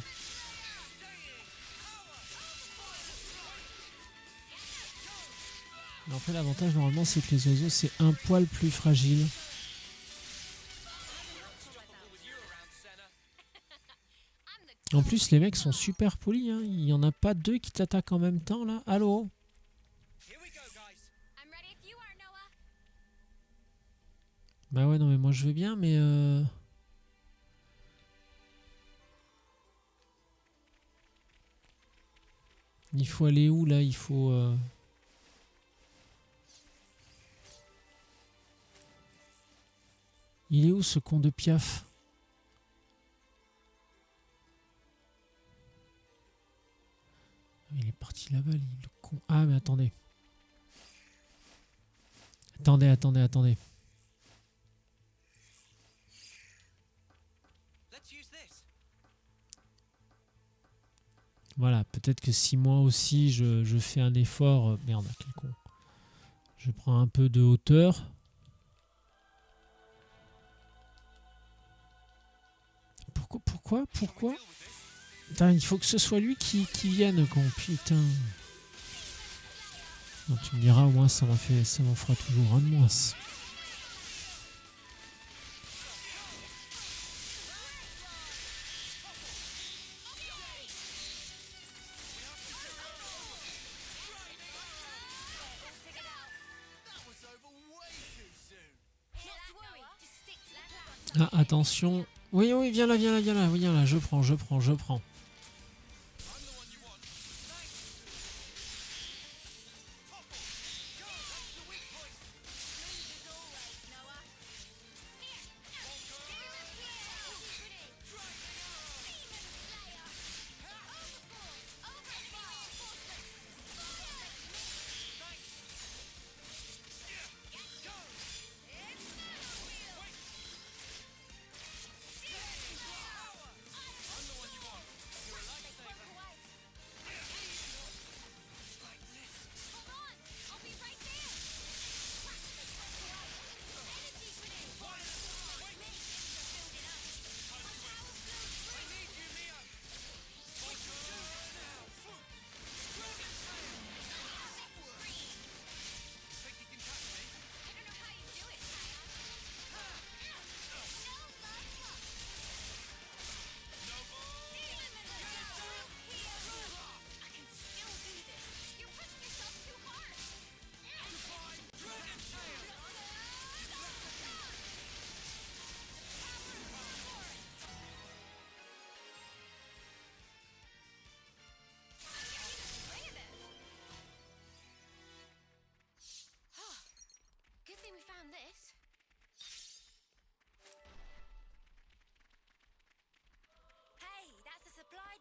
Mais après, l'avantage normalement, c'est que les oiseaux, c'est un poil plus fragile. En plus, les mecs sont super polis. Hein. Il n'y en a pas deux qui t'attaquent en même temps là. Allô? Bah ouais, non, mais moi je veux bien, mais. Il faut aller où là? Il faut. Il est où ce con de Piaf? Il est parti là-bas, le con. Ah, mais attendez. Attendez. Voilà, peut-être que si moi aussi je fais un effort... merde, quel con. Je prends un peu de hauteur. Pourquoi Putain, il faut que ce soit lui qui vienne, con. Putain. Non, tu me diras, au moins ça m'en fera toujours un de moins. Ah, attention. Oui, viens là, je prends.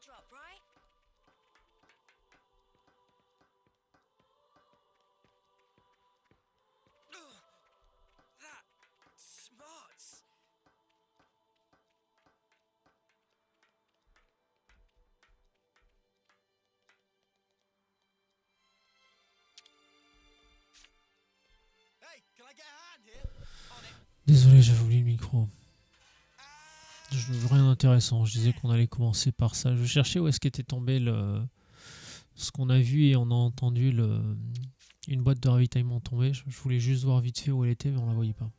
Drop, right? That smarts. Hey, can I get a hand here? On it. Désolé, j'avais oublié le micro. Rien d'intéressant. Je disais qu'on allait commencer par ça. Je cherchais où est-ce qu'était tombé ce qu'on a vu et on a entendu une boîte de ravitaillement tomber. Je voulais juste voir vite fait où elle était, mais on la voyait pas.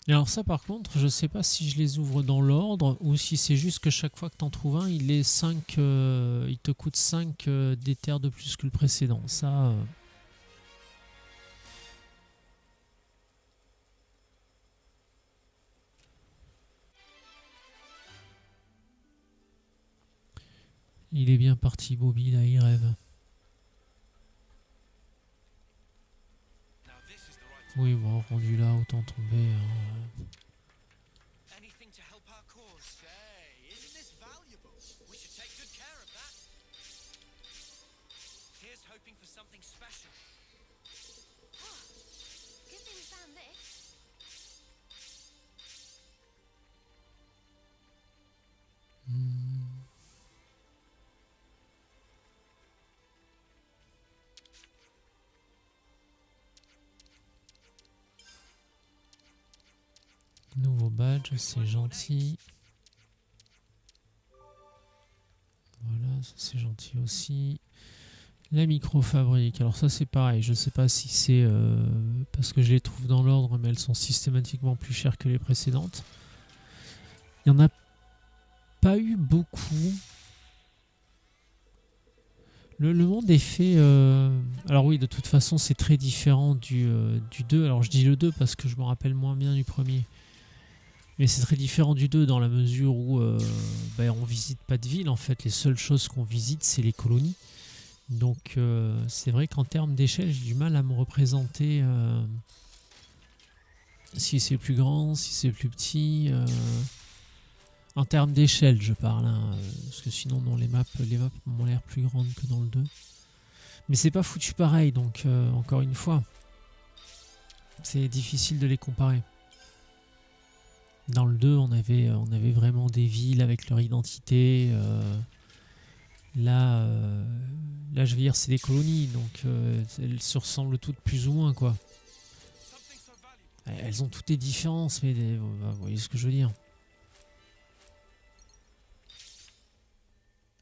Et alors ça par contre, je sais pas si je les ouvre dans l'ordre ou si c'est juste que chaque fois que t'en trouves un, il te coûte 5 d'éther de plus que le précédent. Ça, il est bien parti Bobby, là il rêve. Now this is the right. Oui bon, rendu là, autant tomber. Anything to help our cause. Say, isn't this valuable? We should take good care of that. Here's hoping for something special. Good thing we found this. Nouveau badge, c'est gentil. Voilà, ça c'est gentil aussi. La micro-fabrique, alors ça c'est pareil, je sais pas si c'est parce que je les trouve dans l'ordre, mais elles sont systématiquement plus chères que les précédentes. Il n'y en a pas eu beaucoup. Le monde est fait... alors oui, de toute façon c'est très différent du 2. Alors je dis le 2 parce que je me rappelle moins bien du premier. Mais c'est très différent du 2 dans la mesure où on visite pas de ville en fait. Les seules choses qu'on visite c'est les colonies. Donc c'est vrai qu'en termes d'échelle j'ai du mal à me représenter si c'est plus grand, si c'est plus petit. En termes d'échelle je parle. Parce que sinon non, les maps ont l'air plus grandes que dans le 2. Mais c'est pas foutu pareil donc encore une fois. C'est difficile de les comparer. Dans le 2, on avait vraiment des villes avec leur identité. Là, je veux dire, c'est des colonies, donc elles se ressemblent toutes plus ou moins, quoi. Elles ont toutes des différences, mais vous voyez ce que je veux dire.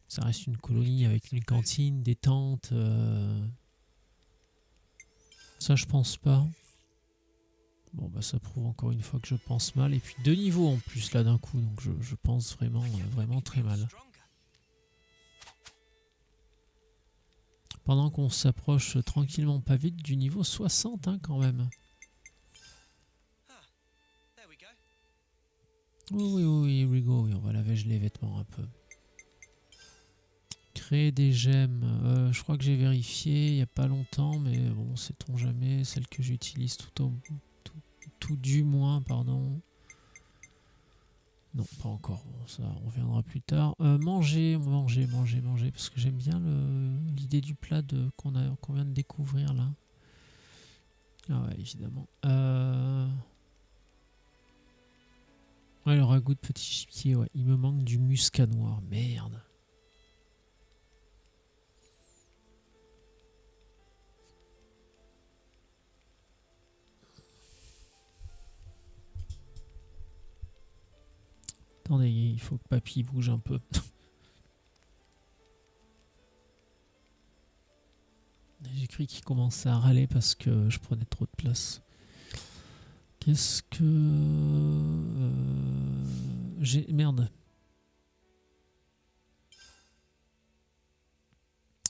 Ça reste une colonie avec une cantine, des tentes. Ça, je pense pas. Bon bah ça prouve encore une fois que je pense mal. Et puis 2 niveaux en plus là d'un coup. Donc je pense vraiment très mal. Pendant qu'on s'approche tranquillement pas vite du niveau 60 quand même. Oui, here we go. Oui, on va laver les vêtements un peu. Créer des gemmes. Je crois que j'ai vérifié il n'y a pas longtemps. Mais bon, sait-on jamais. Celle que j'utilise tout du moins, pardon. Non, pas encore. Bon, ça, on reviendra plus tard. Manger, parce que j'aime bien l'idée du plat qu'on vient de découvrir là. Ah ouais, évidemment. Ouais, le ragoût de petit gibier, ouais. Il me manque du muscat noir. Merde. Attendez, il faut que papy bouge un peu. J'ai cru qu'il commençait à râler parce que je prenais trop de place. Qu'est-ce que... j'ai... Merde.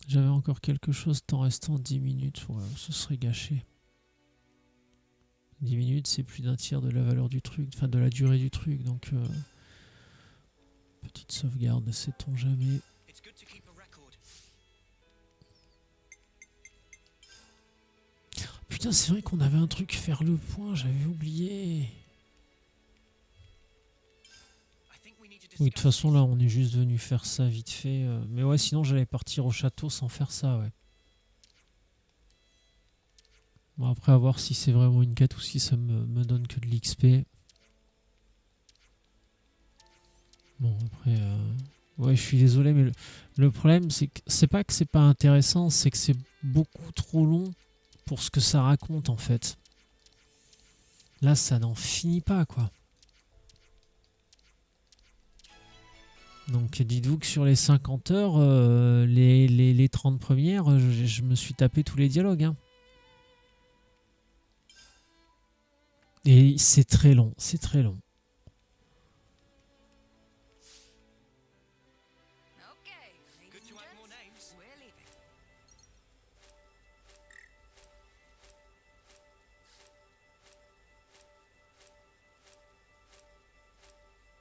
J'avais encore quelque chose t'en restant 10 minutes. Ouais, ce serait gâché. 10 minutes, c'est plus d'un tiers de la valeur du truc. Enfin, de la durée du truc. Donc... petite sauvegarde, sait-on jamais. Putain, c'est vrai qu'on avait un truc faire le point, j'avais oublié. Oui, de toute façon, là, on est juste venu faire ça vite fait. Mais ouais, sinon, j'allais partir au château sans faire ça, ouais. Bon, après, à voir si c'est vraiment une quête ou si ça me donne que de l'XP. Bon, après... ouais, je suis désolé, mais le problème, c'est que c'est pas intéressant, c'est que c'est beaucoup trop long pour ce que ça raconte, en fait. Là, ça n'en finit pas, quoi. Donc, dites-vous que sur les 50 heures, les 30 premières, je me suis tapé tous les dialogues, hein. Et c'est très long, c'est très long. Okay, Good ladies to and add more gents, names. we're leaving.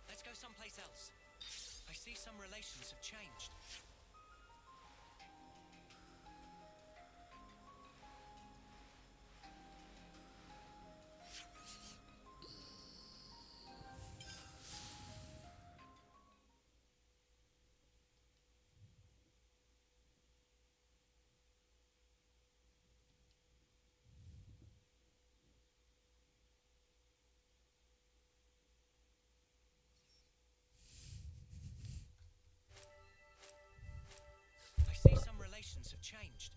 Let's go someplace else. I see some relations have changed. I see some relations have changed.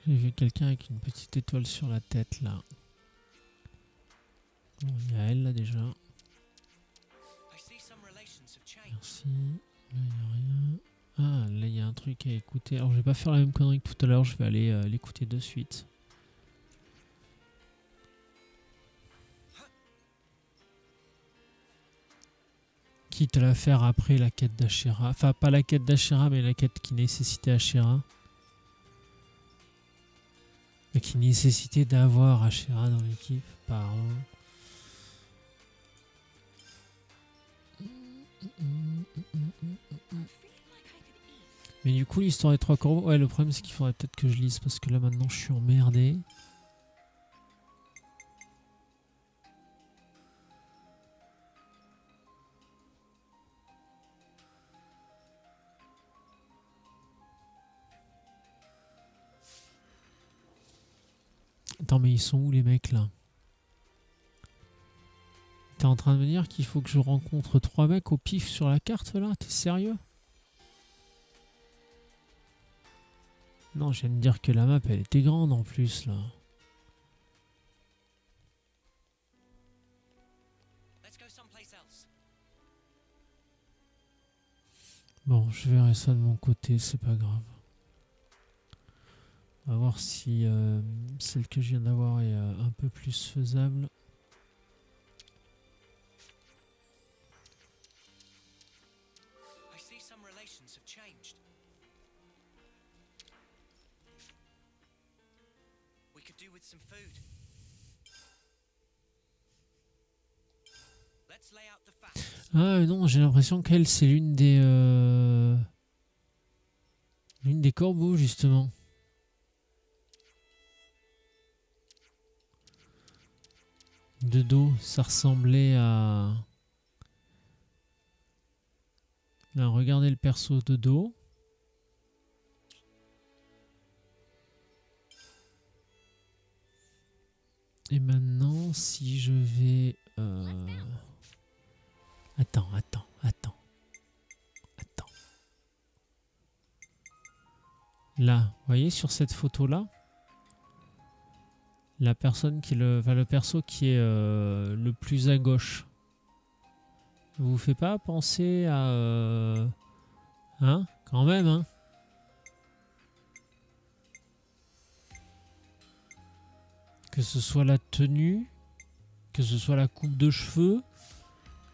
J'ai vu quelqu'un avec une petite étoile sur la tête là. Bon, il y a elle là déjà. I see some relations have changed. Merci. Là, il n'y a rien. Ah, là, il y a un truc à écouter. Alors, je vais pas faire la même connerie que tout à l'heure. Je vais aller l'écouter de suite. Quitte à la faire après la quête d'Ashera. Enfin, pas la quête d'Ashera, mais la quête qui nécessitait Ashera. Et qui nécessitait d'avoir Ashera dans l'équipe. Pardon. Mais du coup, l'histoire des trois corbeaux, ouais, le problème c'est qu'il faudrait peut-être que je lise parce que là maintenant je suis emmerdé. Attends, mais ils sont où les mecs là? T'es en train de me dire qu'il faut que je rencontre 3 mecs au pif sur la carte là? T'es sérieux? Non, je viens de dire que la map elle était grande en plus là. Let's go someplace else. Bon, je verrai ça de mon côté, c'est pas grave. On va voir si celle que je viens d'avoir est un peu plus faisable. I see some relations have changed. We could do with some food. Let's lay out the facts. Ah non, j'ai l'impression qu'elle c'est l'une des corbeaux justement. De dos, ça ressemblait à... Là, regardez le perso de dos. Et maintenant, si je vais... Attends. Là, vous voyez sur cette photo-là, la personne qui le perso qui est le plus à gauche. Vous fait pas penser à... Hein? Quand même, hein? Que ce soit la tenue, que ce soit la coupe de cheveux,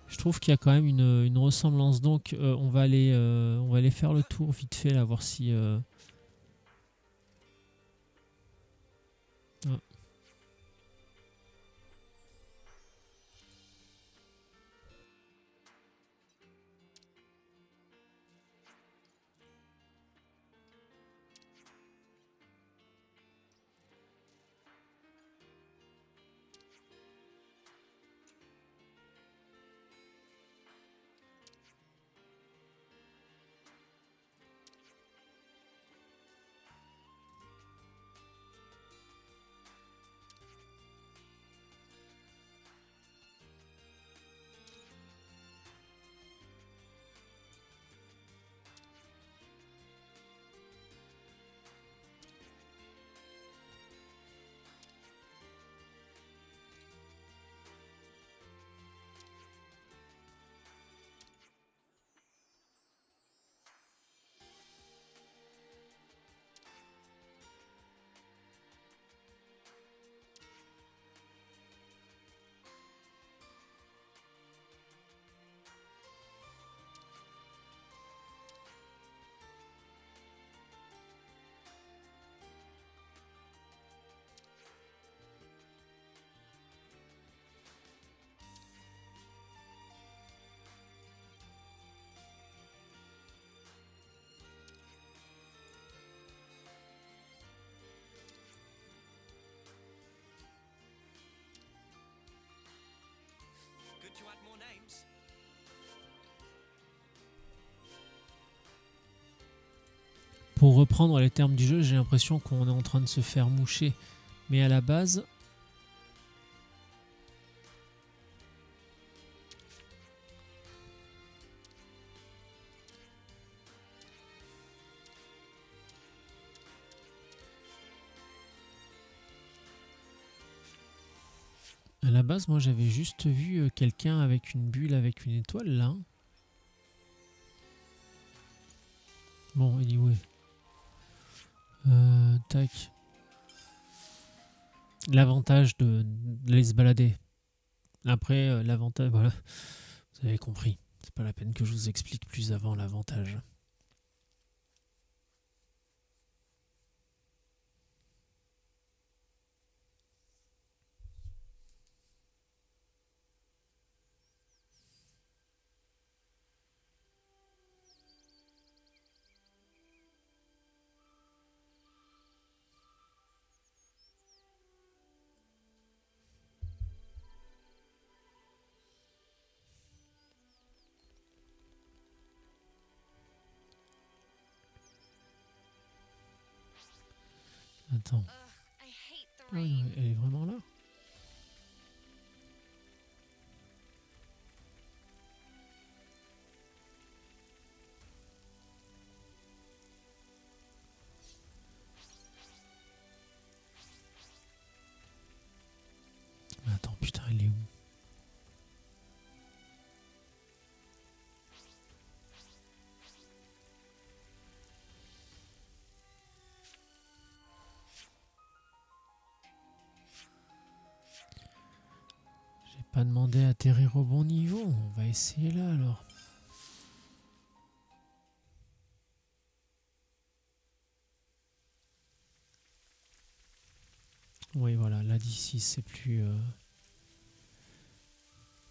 je trouve qu'il y a quand même une ressemblance. Donc on va aller faire le tour vite fait là, voir si... Ah. Pour reprendre les termes du jeu, j'ai l'impression qu'on est en train de se faire moucher. Mais à la base... À la base, moi j'avais juste vu quelqu'un avec une bulle, avec une étoile là. Bon, anyway. Tac. L'avantage d'aller se balader. Après, l'avantage, voilà. Vous avez compris. C'est pas la peine que je vous explique plus avant l'avantage. Attends. Ugh, I hate the Ah non, rain. elle est vraiment là? Mais attends, putain, elle est où? J'ai pas demandé à atterrir au bon niveau. On va essayer là alors. Oui, voilà, là d'ici c'est plus...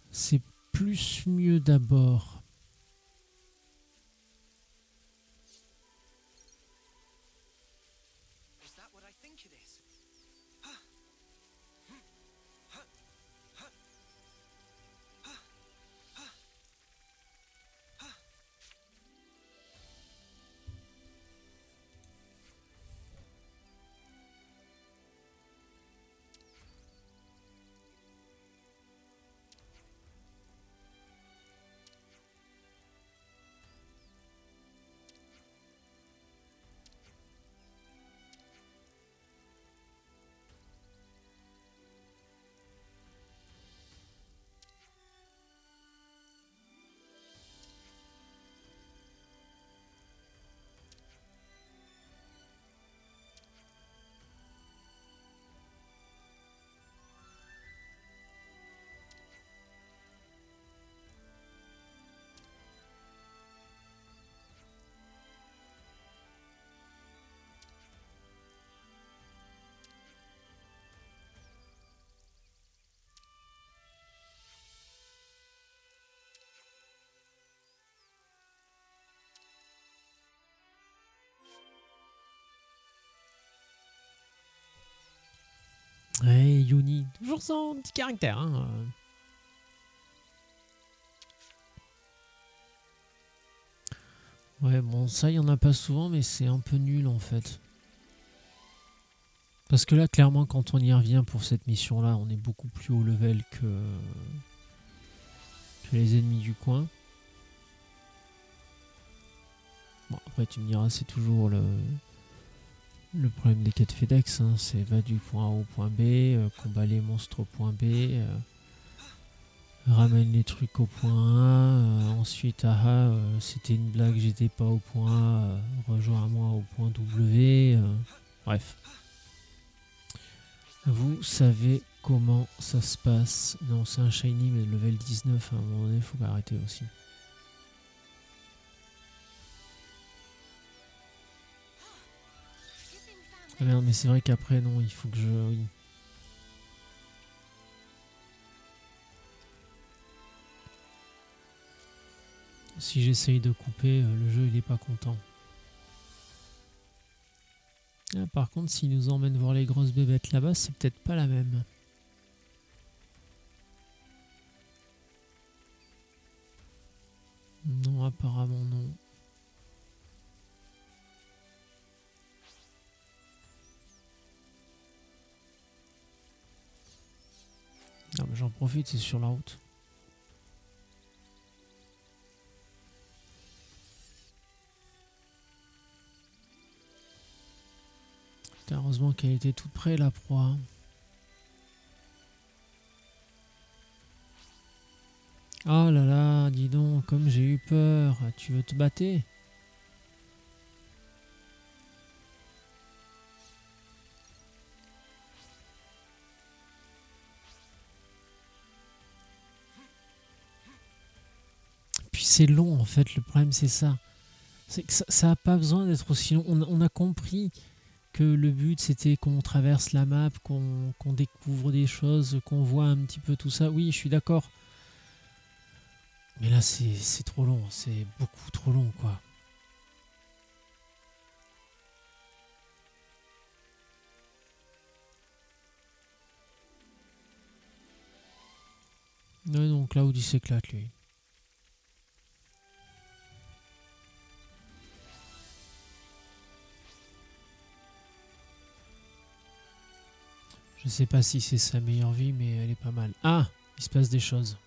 c'est plus mieux d'abord. Is that what I think it is? Ouais, Yuni, toujours son petit caractère. Hein. Ouais, bon, ça, il y en a pas souvent, mais c'est un peu nul en fait. Parce que là, clairement, quand on y revient pour cette mission-là, on est beaucoup plus haut level que les ennemis du coin. Bon, après, tu me diras, c'est toujours le problème des quêtes FedEx. Hein, c'est va du point A au point B, combat les monstres au point B, ramène les trucs au point A, ensuite, c'était une blague, j'étais pas au point A, rejoins-moi au point W. Bref. Vous savez comment ça se passe. Non, c'est un shiny, mais level 19, à un moment donné, il faut arrêter aussi. Ah merde, mais c'est vrai qu'après, non, il faut que je... Oui. Si j'essaye de couper, le jeu, il est pas content. Ah, par contre, s'il nous emmène voir les grosses bébêtes là-bas, c'est peut-être pas la même. Non, apparemment non. j'en profite, c'est sur la route. Putain, heureusement qu'elle était toute près la proie. Hein. Oh là là, dis donc, comme j'ai eu peur. Tu veux te battre? Puis c'est long en fait, le problème c'est ça. C'est que ça a pas besoin d'être aussi long. On a compris que le but c'était qu'on traverse la map, qu'on découvre des choses, qu'on voit un petit peu tout ça. Oui, je suis d'accord. Mais là c'est trop long, c'est beaucoup trop long quoi. Ouais, donc là où il s'éclate lui. Je sais pas si c'est sa meilleure vie, mais elle est pas mal. Ah, il se passe des choses.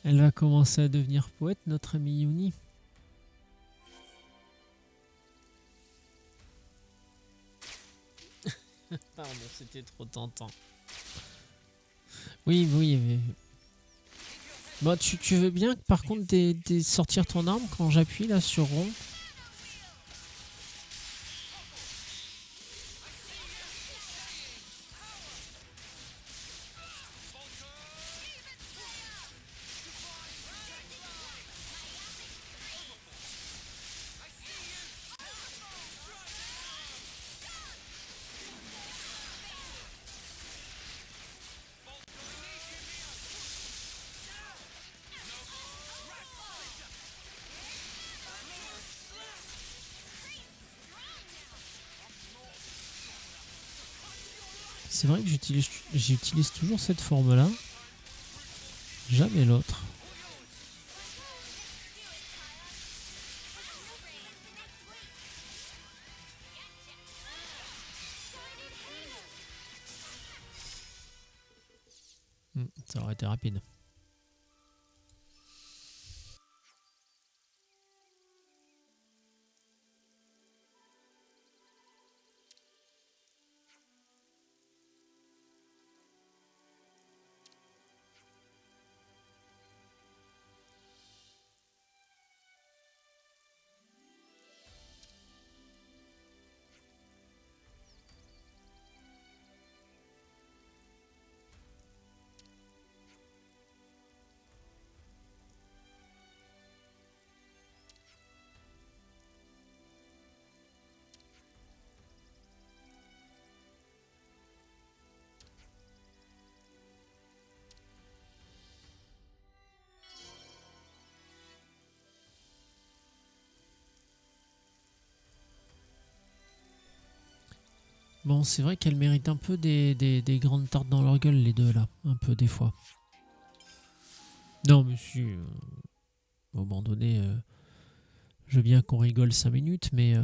Elle va commencer à devenir poète, notre amie Yuni. Pardon, c'était trop tentant. Oui, oui, mais... Bon, tu veux bien que par contre sortir ton arme quand j'appuie là sur rond? C'est vrai que j'utilise toujours cette forme-là, jamais l'autre. Ça aurait été rapide. Bon, c'est vrai qu'elles méritent un peu des grandes tartes dans leur gueule, les deux là. Un peu, des fois. Non, monsieur. À un moment donné, je veux bien qu'on rigole 5 minutes, mais...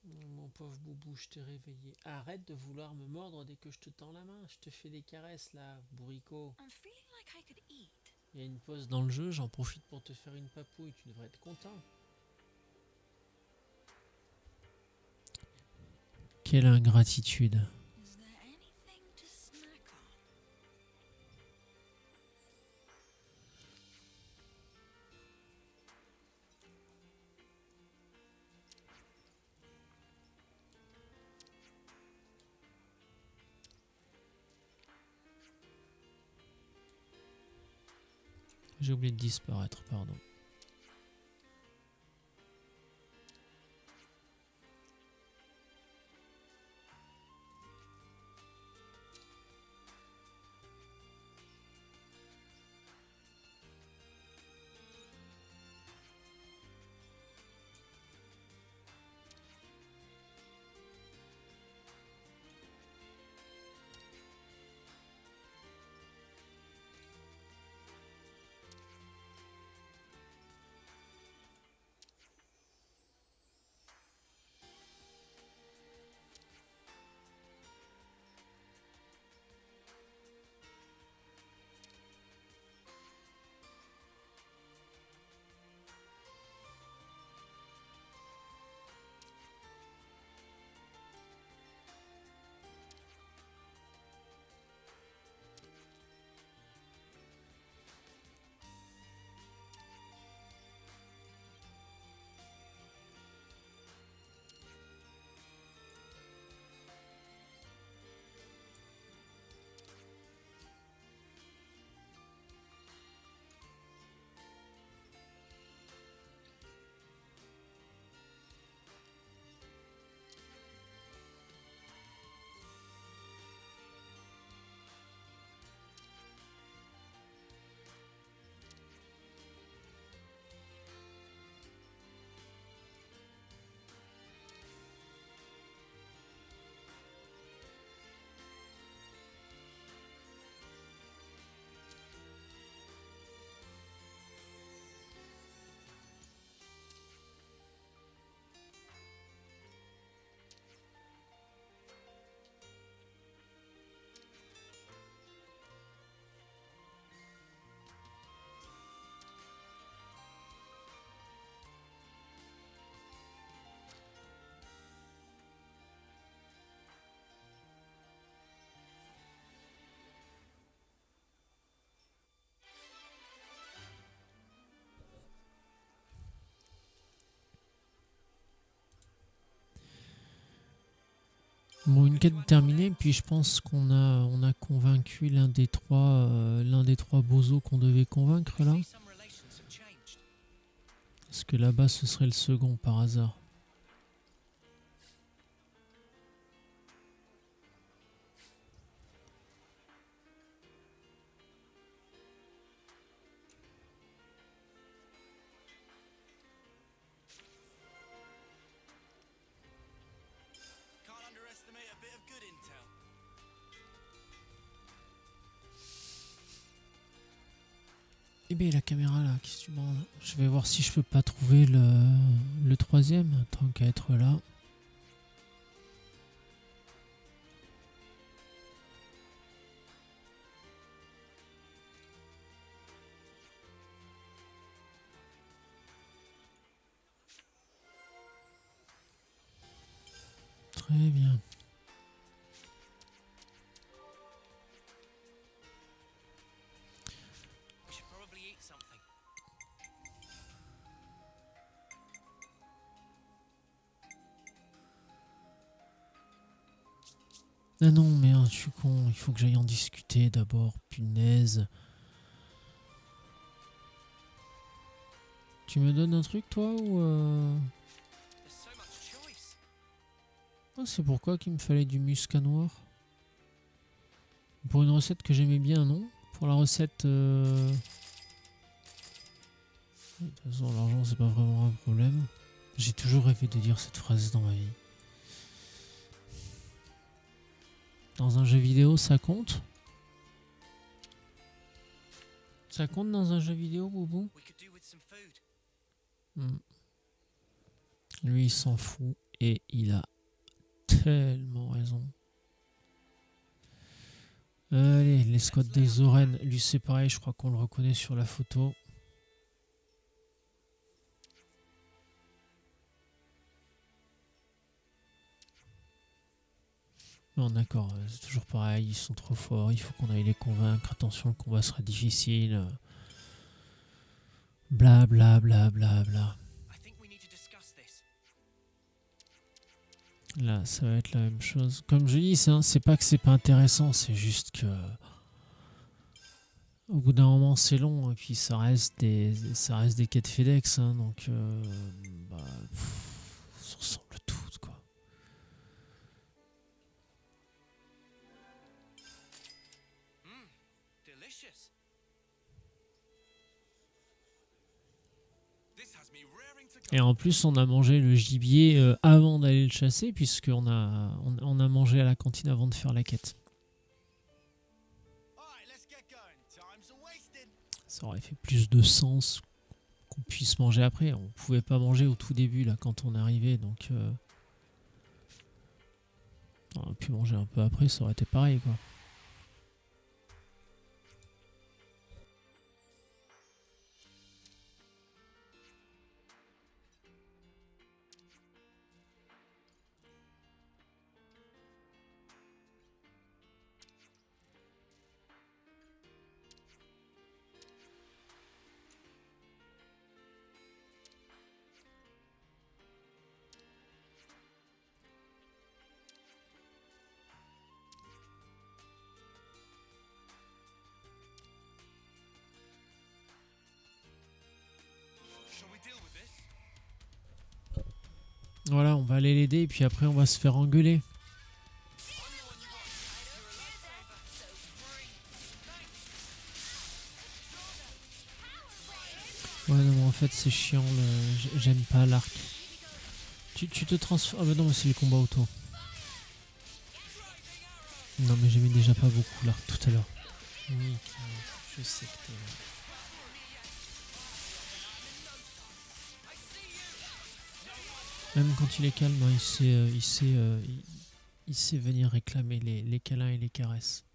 Mon pauvre boubou, je t'ai réveillé. Arrête de vouloir me mordre dès que je te tends la main. Je te fais des caresses là, bourricot. Il y a une pause dans le jeu, j'en profite pour te faire une papouille. Tu devrais être content. Quelle ingratitude. j'ai oublié de disparaître, pardon. Bon, une quête terminée, puis je pense on a convaincu l'un des trois bozos qu'on devait convaincre là. Est-ce que là-bas ce serait le second par hasard? Can't underestimate a bit of good intel. Eh bien la caméra là, qu'est-ce que tu demandes? Je vais voir si je peux pas trouver le troisième, tant qu'à être là. Très bien. We should probably eat something. Ah non, merde, je suis con, il faut que j'aille en discuter d'abord, punaise. Tu me donnes un truc toi ou There's so much choice. Ah, c'est pourquoi qu'il me fallait du muscat noir? Pour une recette que j'aimais bien, non? Pour la recette... De toute façon, l'argent, c'est pas vraiment un problème. J'ai toujours rêvé de dire cette phrase dans ma vie. Dans un jeu vidéo, ça compte? Ça compte dans un jeu vidéo, Boubou? We could do with some food. Lui, il s'en fout et il a tellement raison. Allez, l'escouade des Zoren. Lui, c'est pareil, je crois qu'on le reconnaît sur la photo. Non, d'accord, c'est toujours pareil, ils sont trop forts, il faut qu'on aille les convaincre. Attention, le combat sera difficile. Bla bla bla bla bla. I think we need to discuss this. Là, ça va être la même chose. Comme je dis, c'est pas que c'est pas intéressant, c'est juste que... Au bout d'un moment, c'est long, et puis ça reste des quêtes FedEx, hein, donc ça ressemble toutes, quoi. Delicious. This has me raring to go. Et en plus, on a mangé le gibier avant d'aller le chasser, puisqu'on on a mangé à la cantine avant de faire la quête. Alright, let's get going. Time's a wasting. Ça aurait fait plus de sens qu'on puisse manger après. On pouvait pas manger au tout début là quand on arrivait, donc on aurait pu manger un peu après, ça aurait été pareil, quoi. Shall we deal with this? Voilà, on va aller l'aider et puis après on va se faire engueuler. Ouais, non, mais en fait c'est chiant, j'aime pas l'arc. Tu te transformes. Ah bah non, mais c'est les combats auto. Non, mais j'aimais déjà pas beaucoup l'arc tout à l'heure. Oui, je sais que t'es là. Même quand il est calme, hein, il sait venir réclamer les câlins et les caresses.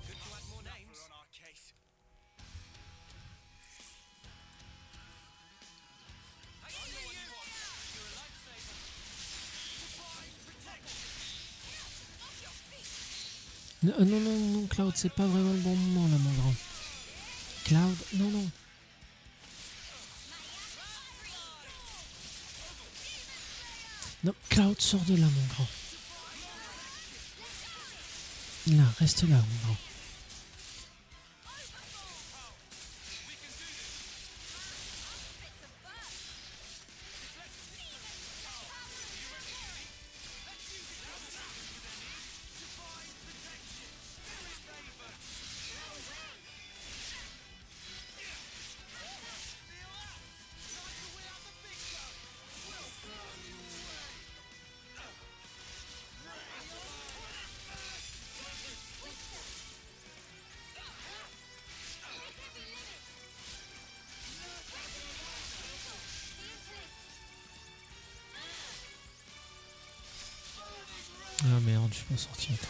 Good to add more names. On our case. I see you. You're a lifesaver. Non, non, non, Cloud, c'est pas vraiment le bon moment là, mon grand. Cloud, non, non. Non, Cloud, sors de là, mon grand. Là, reste là, mon grand. Ah merde, je suis pas sorti, attends.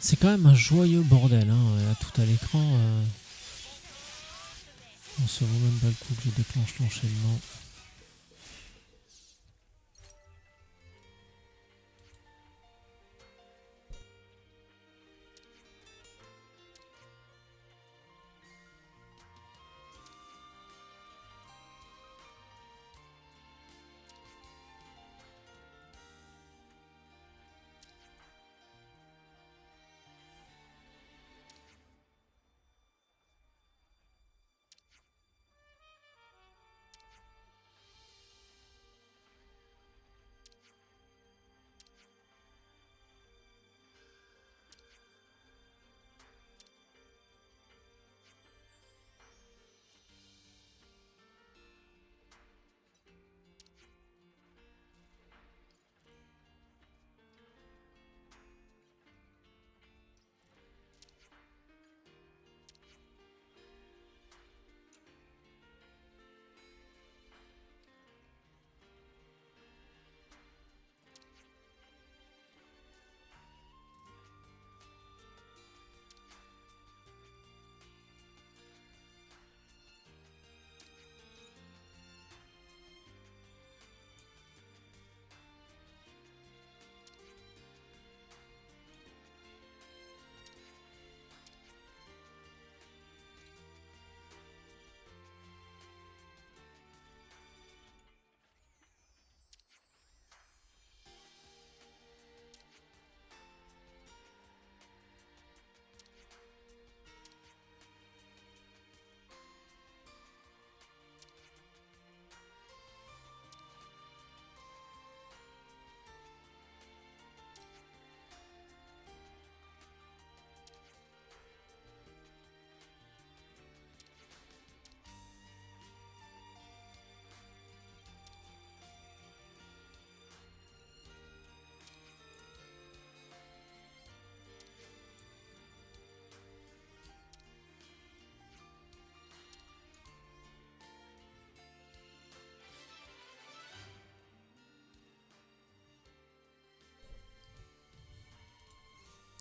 C'est quand même un joyeux bordel, hein, là, tout à l'écran. On se vaut même pas le coup que je déclenche l'enchaînement.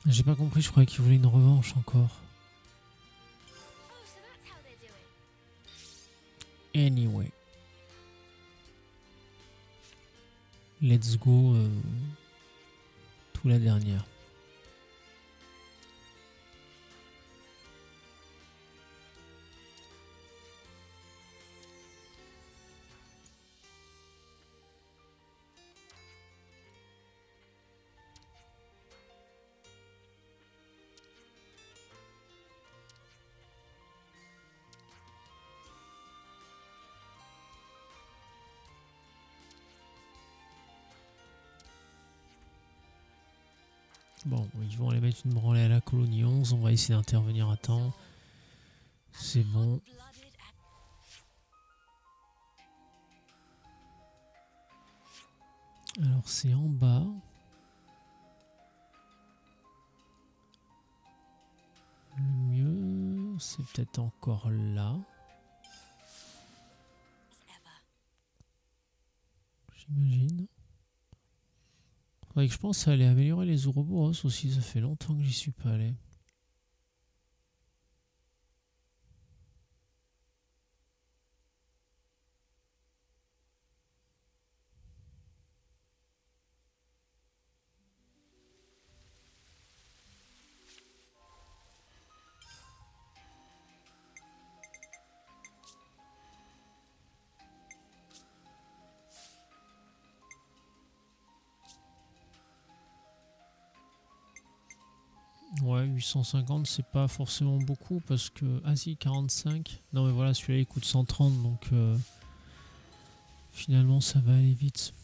J'ai pas compris, je croyais qu'il voulait une revanche encore. Oh, so that's how they do it. Anyway. Let's go. Tout la dernière. Bon, ils vont aller mettre une branlée à la colonie 11. On va essayer d'intervenir à temps. C'est bon. Alors c'est en bas. Le mieux, c'est peut-être encore là. J'imagine. Faudrait que je pense à aller améliorer les Ouroboros aussi. Ça fait longtemps que j'y suis pas allé. Ouais, 850, c'est pas forcément beaucoup parce que... Ah si, 45. Non mais voilà, celui-là il coûte 130, donc finalement ça va aller vite.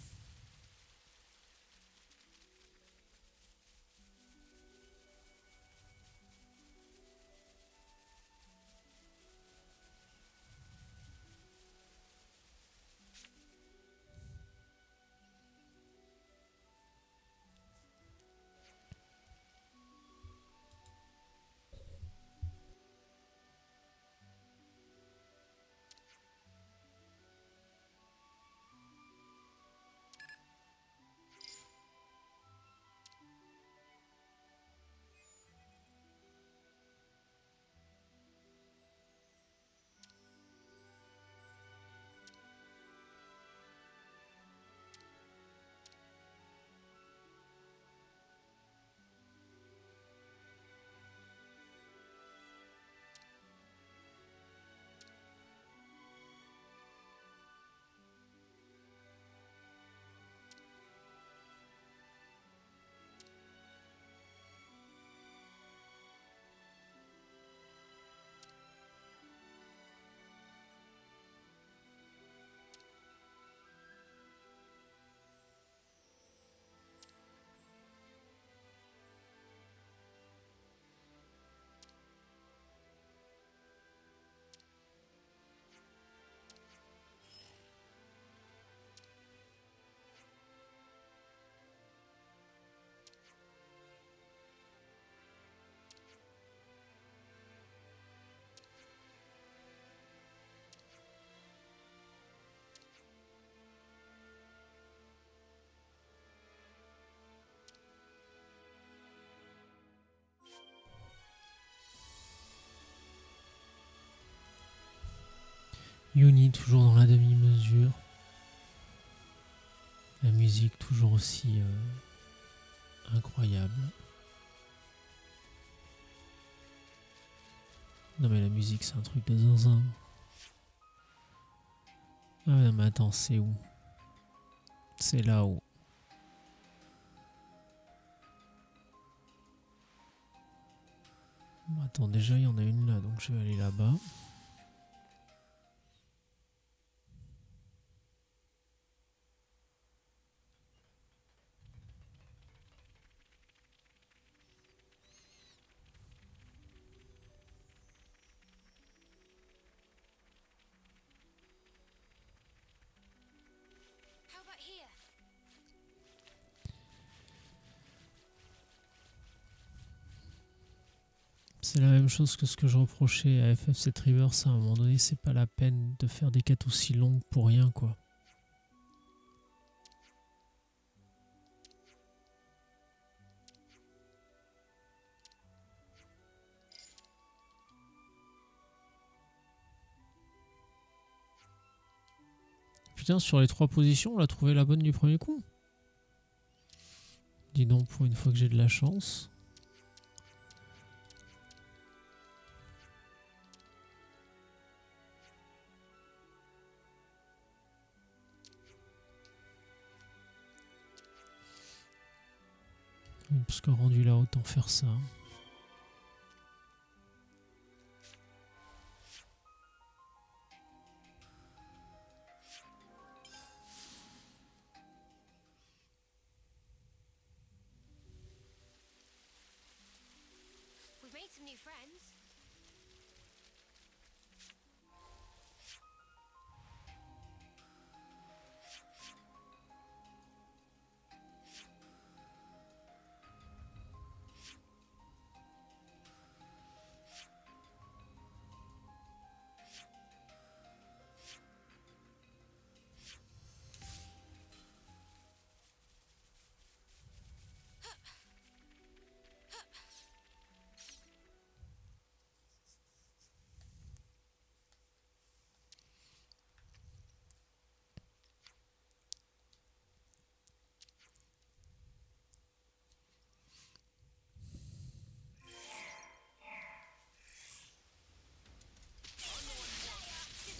Yuni toujours dans la demi-mesure. La musique toujours aussi incroyable. Non mais la musique c'est un truc de zinzin. Ah non mais attends, c'est où? C'est là-haut. Bon, attends, déjà il y en a une là, donc je vais aller là-bas. How about here? C'est la même chose que ce que je reprochais à FF7 Rivers. À un moment donné, c'est pas la peine de faire des quêtes aussi longues pour rien, quoi. Putain, sur les 3 positions, on a trouvé la bonne du premier coup. Dis donc, pour une fois que j'ai de la chance. Oui, parce que rendu là, autant faire ça. We've made some new friends.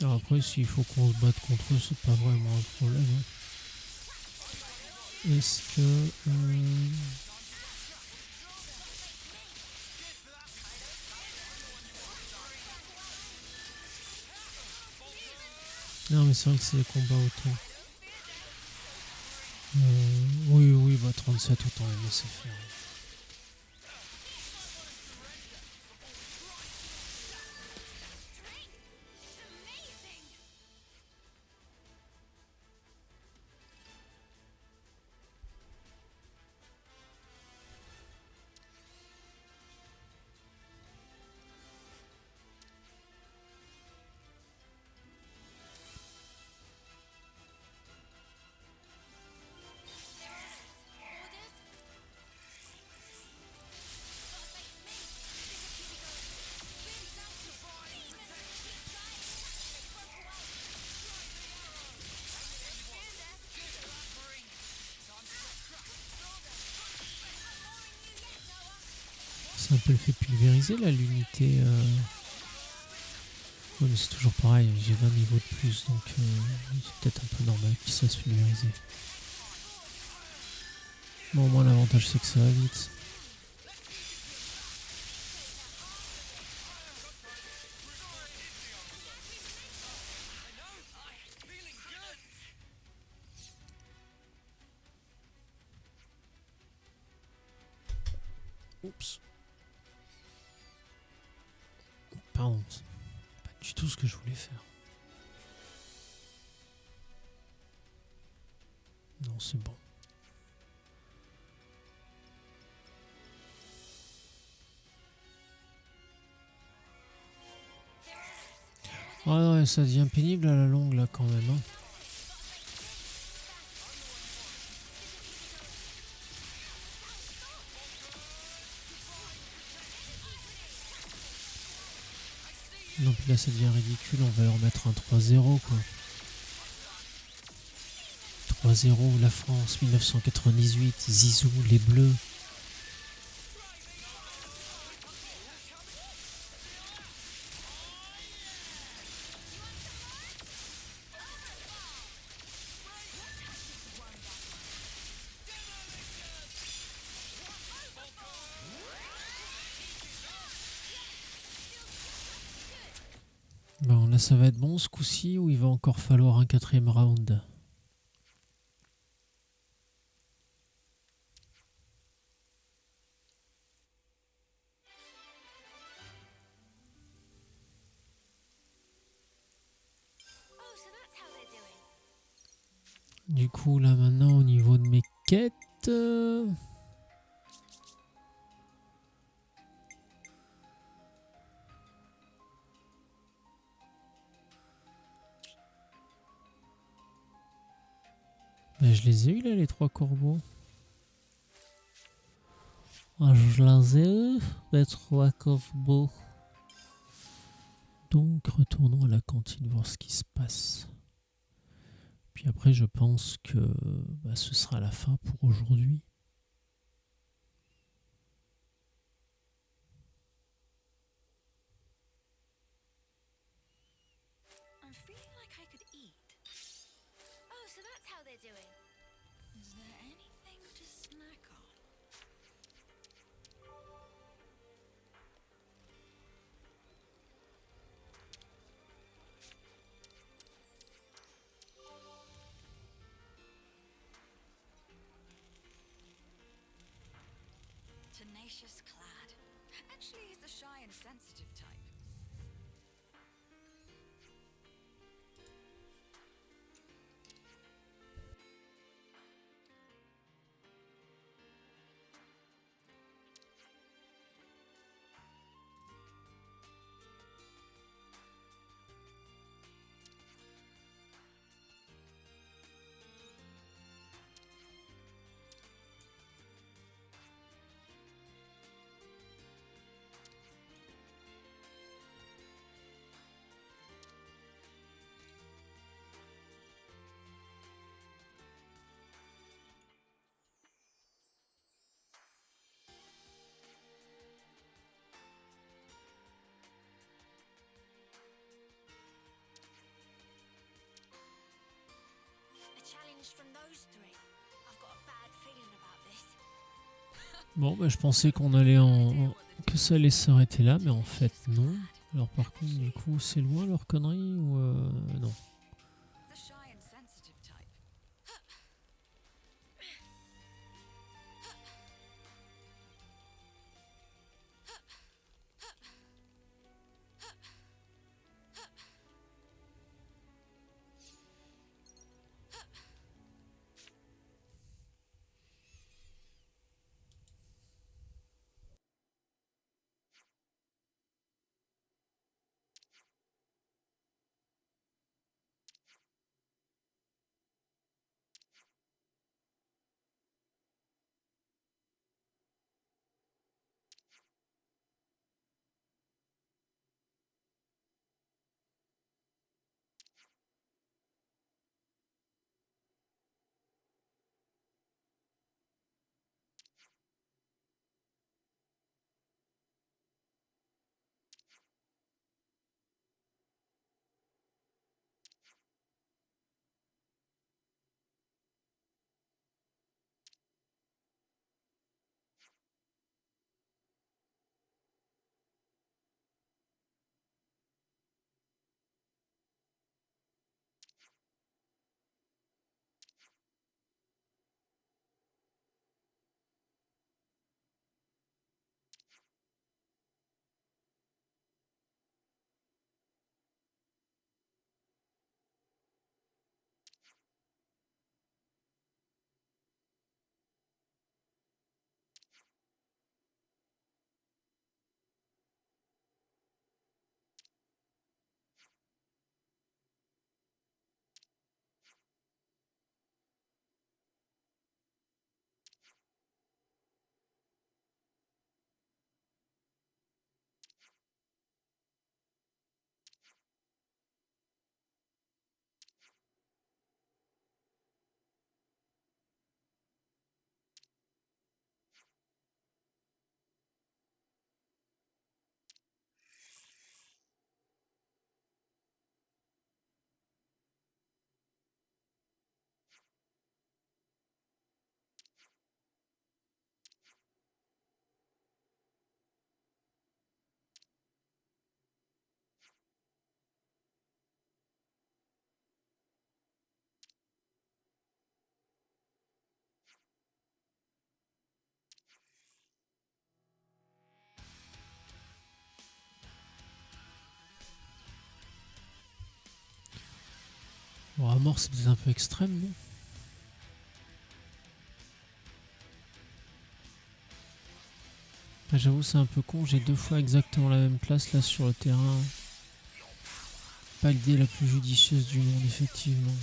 Alors après, s'il faut qu'on se batte contre eux, c'est pas vraiment un problème. Hein. Est-ce que... Non mais c'est vrai que c'est des combats autant. Oui, bah 37 autant les laisser faire. C'est un peu le fait pulvériser là, l'unité. Oui, mais c'est toujours pareil, j'ai 20 niveaux de plus, donc c'est peut-être un peu normal qu'il se fasse pulvériser. Bon, au moins l'avantage c'est que ça va vite. Oups. Pardon, c'est pas du tout ce que je voulais faire. Non, c'est bon. Ah ouais, ça devient pénible à la longue là quand même. Hein. Non, puis là ça devient ridicule, on va leur mettre un 3-0 quoi. 3-0 la France, 1998, Zizou, les Bleus. Bon, là ça va être bon ce coup-ci ou il va encore falloir un 4e round? Oh, so that's how they're doing. Du coup là maintenant au niveau de mes quêtes... Ben, je les ai eu là les 3 corbeaux. Ah, je les ai eu les 3 corbeaux. Donc retournons à la cantine voir ce qui se passe. Puis après je pense que bah, ce sera la fin pour aujourd'hui. I'm feeling like I could eat. Oh, so that's how they're doing. Is there anything to snack on? Tenacious Clad. Actually, he's the shy and sensitive type. A challenge from those three. I've got a bad feeling about this. Bon, bah, je pensais qu'on allait que ça allait s'arrêter là, mais en fait non. Alors par contre, du coup, c'est loin leur connerie ou non? The shy and sensitive type. Bon, à mort, c'est peut-être un peu extrême, non? Ah, j'avoue, c'est un peu con. J'ai 2 fois exactement la même place là sur le terrain. Pas l'idée la plus judicieuse du monde, effectivement.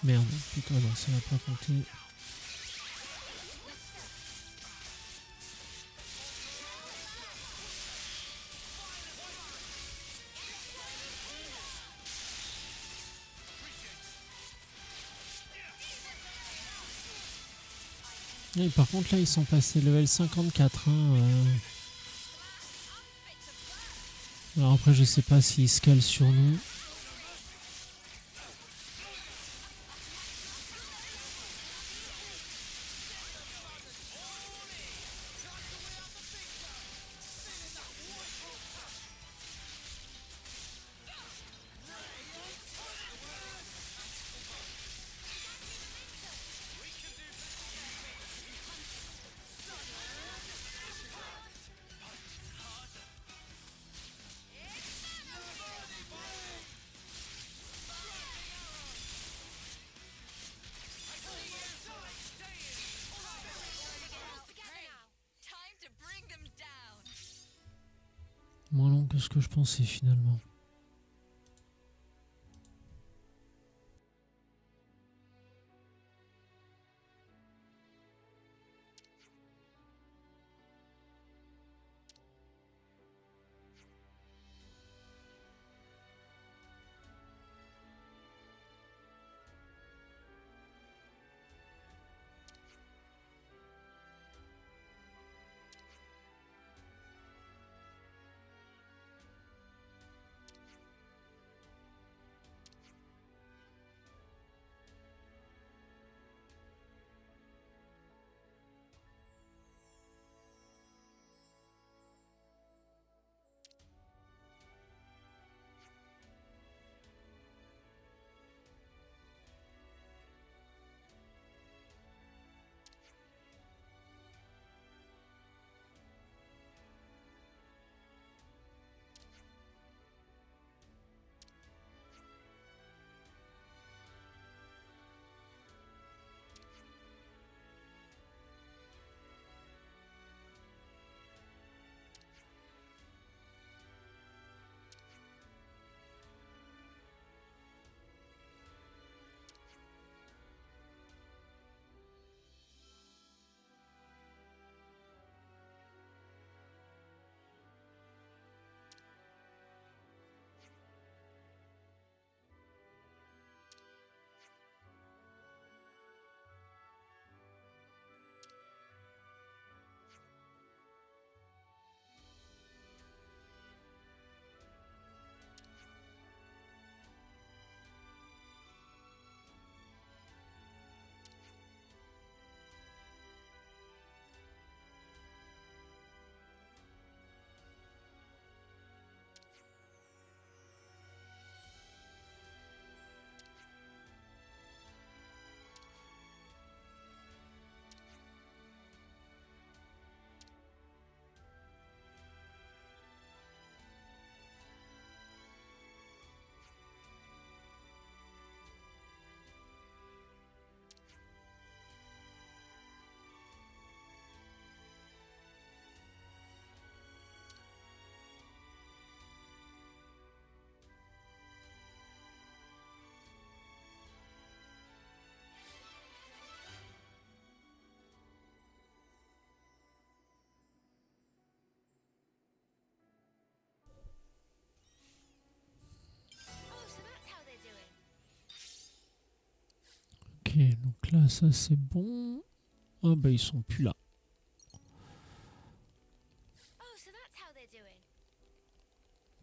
Merde, putain, non, ça va pas compter. Et par contre, là, ils sont passés level 54. Alors après, je sais pas s'ils se calent sur nous. Time to bring them down. Moins long que ce que je pensais finalement. Oh, so that's how they're doing. Ok, donc là, ça c'est bon. Ah bah ils sont plus là. Oh, so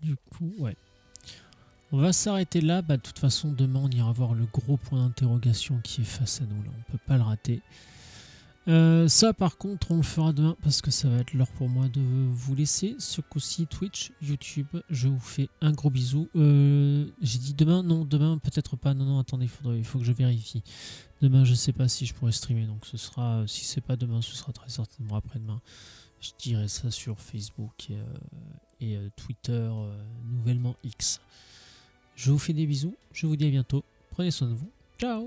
Du coup, ouais. On va s'arrêter là. Bah, de toute façon, demain, on ira voir le gros point d'interrogation qui est face à nous. Là. On peut pas le rater. Ça, par contre, on le fera demain parce que ça va être l'heure pour moi de vous laisser. Ce coup-ci, Twitch, YouTube, je vous fais un gros bisou. J'ai dit demain? Non, demain, peut-être pas. Non, attendez, il faut que je vérifie. Demain, je sais pas si je pourrais streamer. Donc, ce sera, si c'est pas demain, ce sera très certainement après-demain. Je dirai ça sur Facebook et Twitter, nouvellement X. Je vous fais des bisous. Je vous dis à bientôt. Prenez soin de vous. Ciao!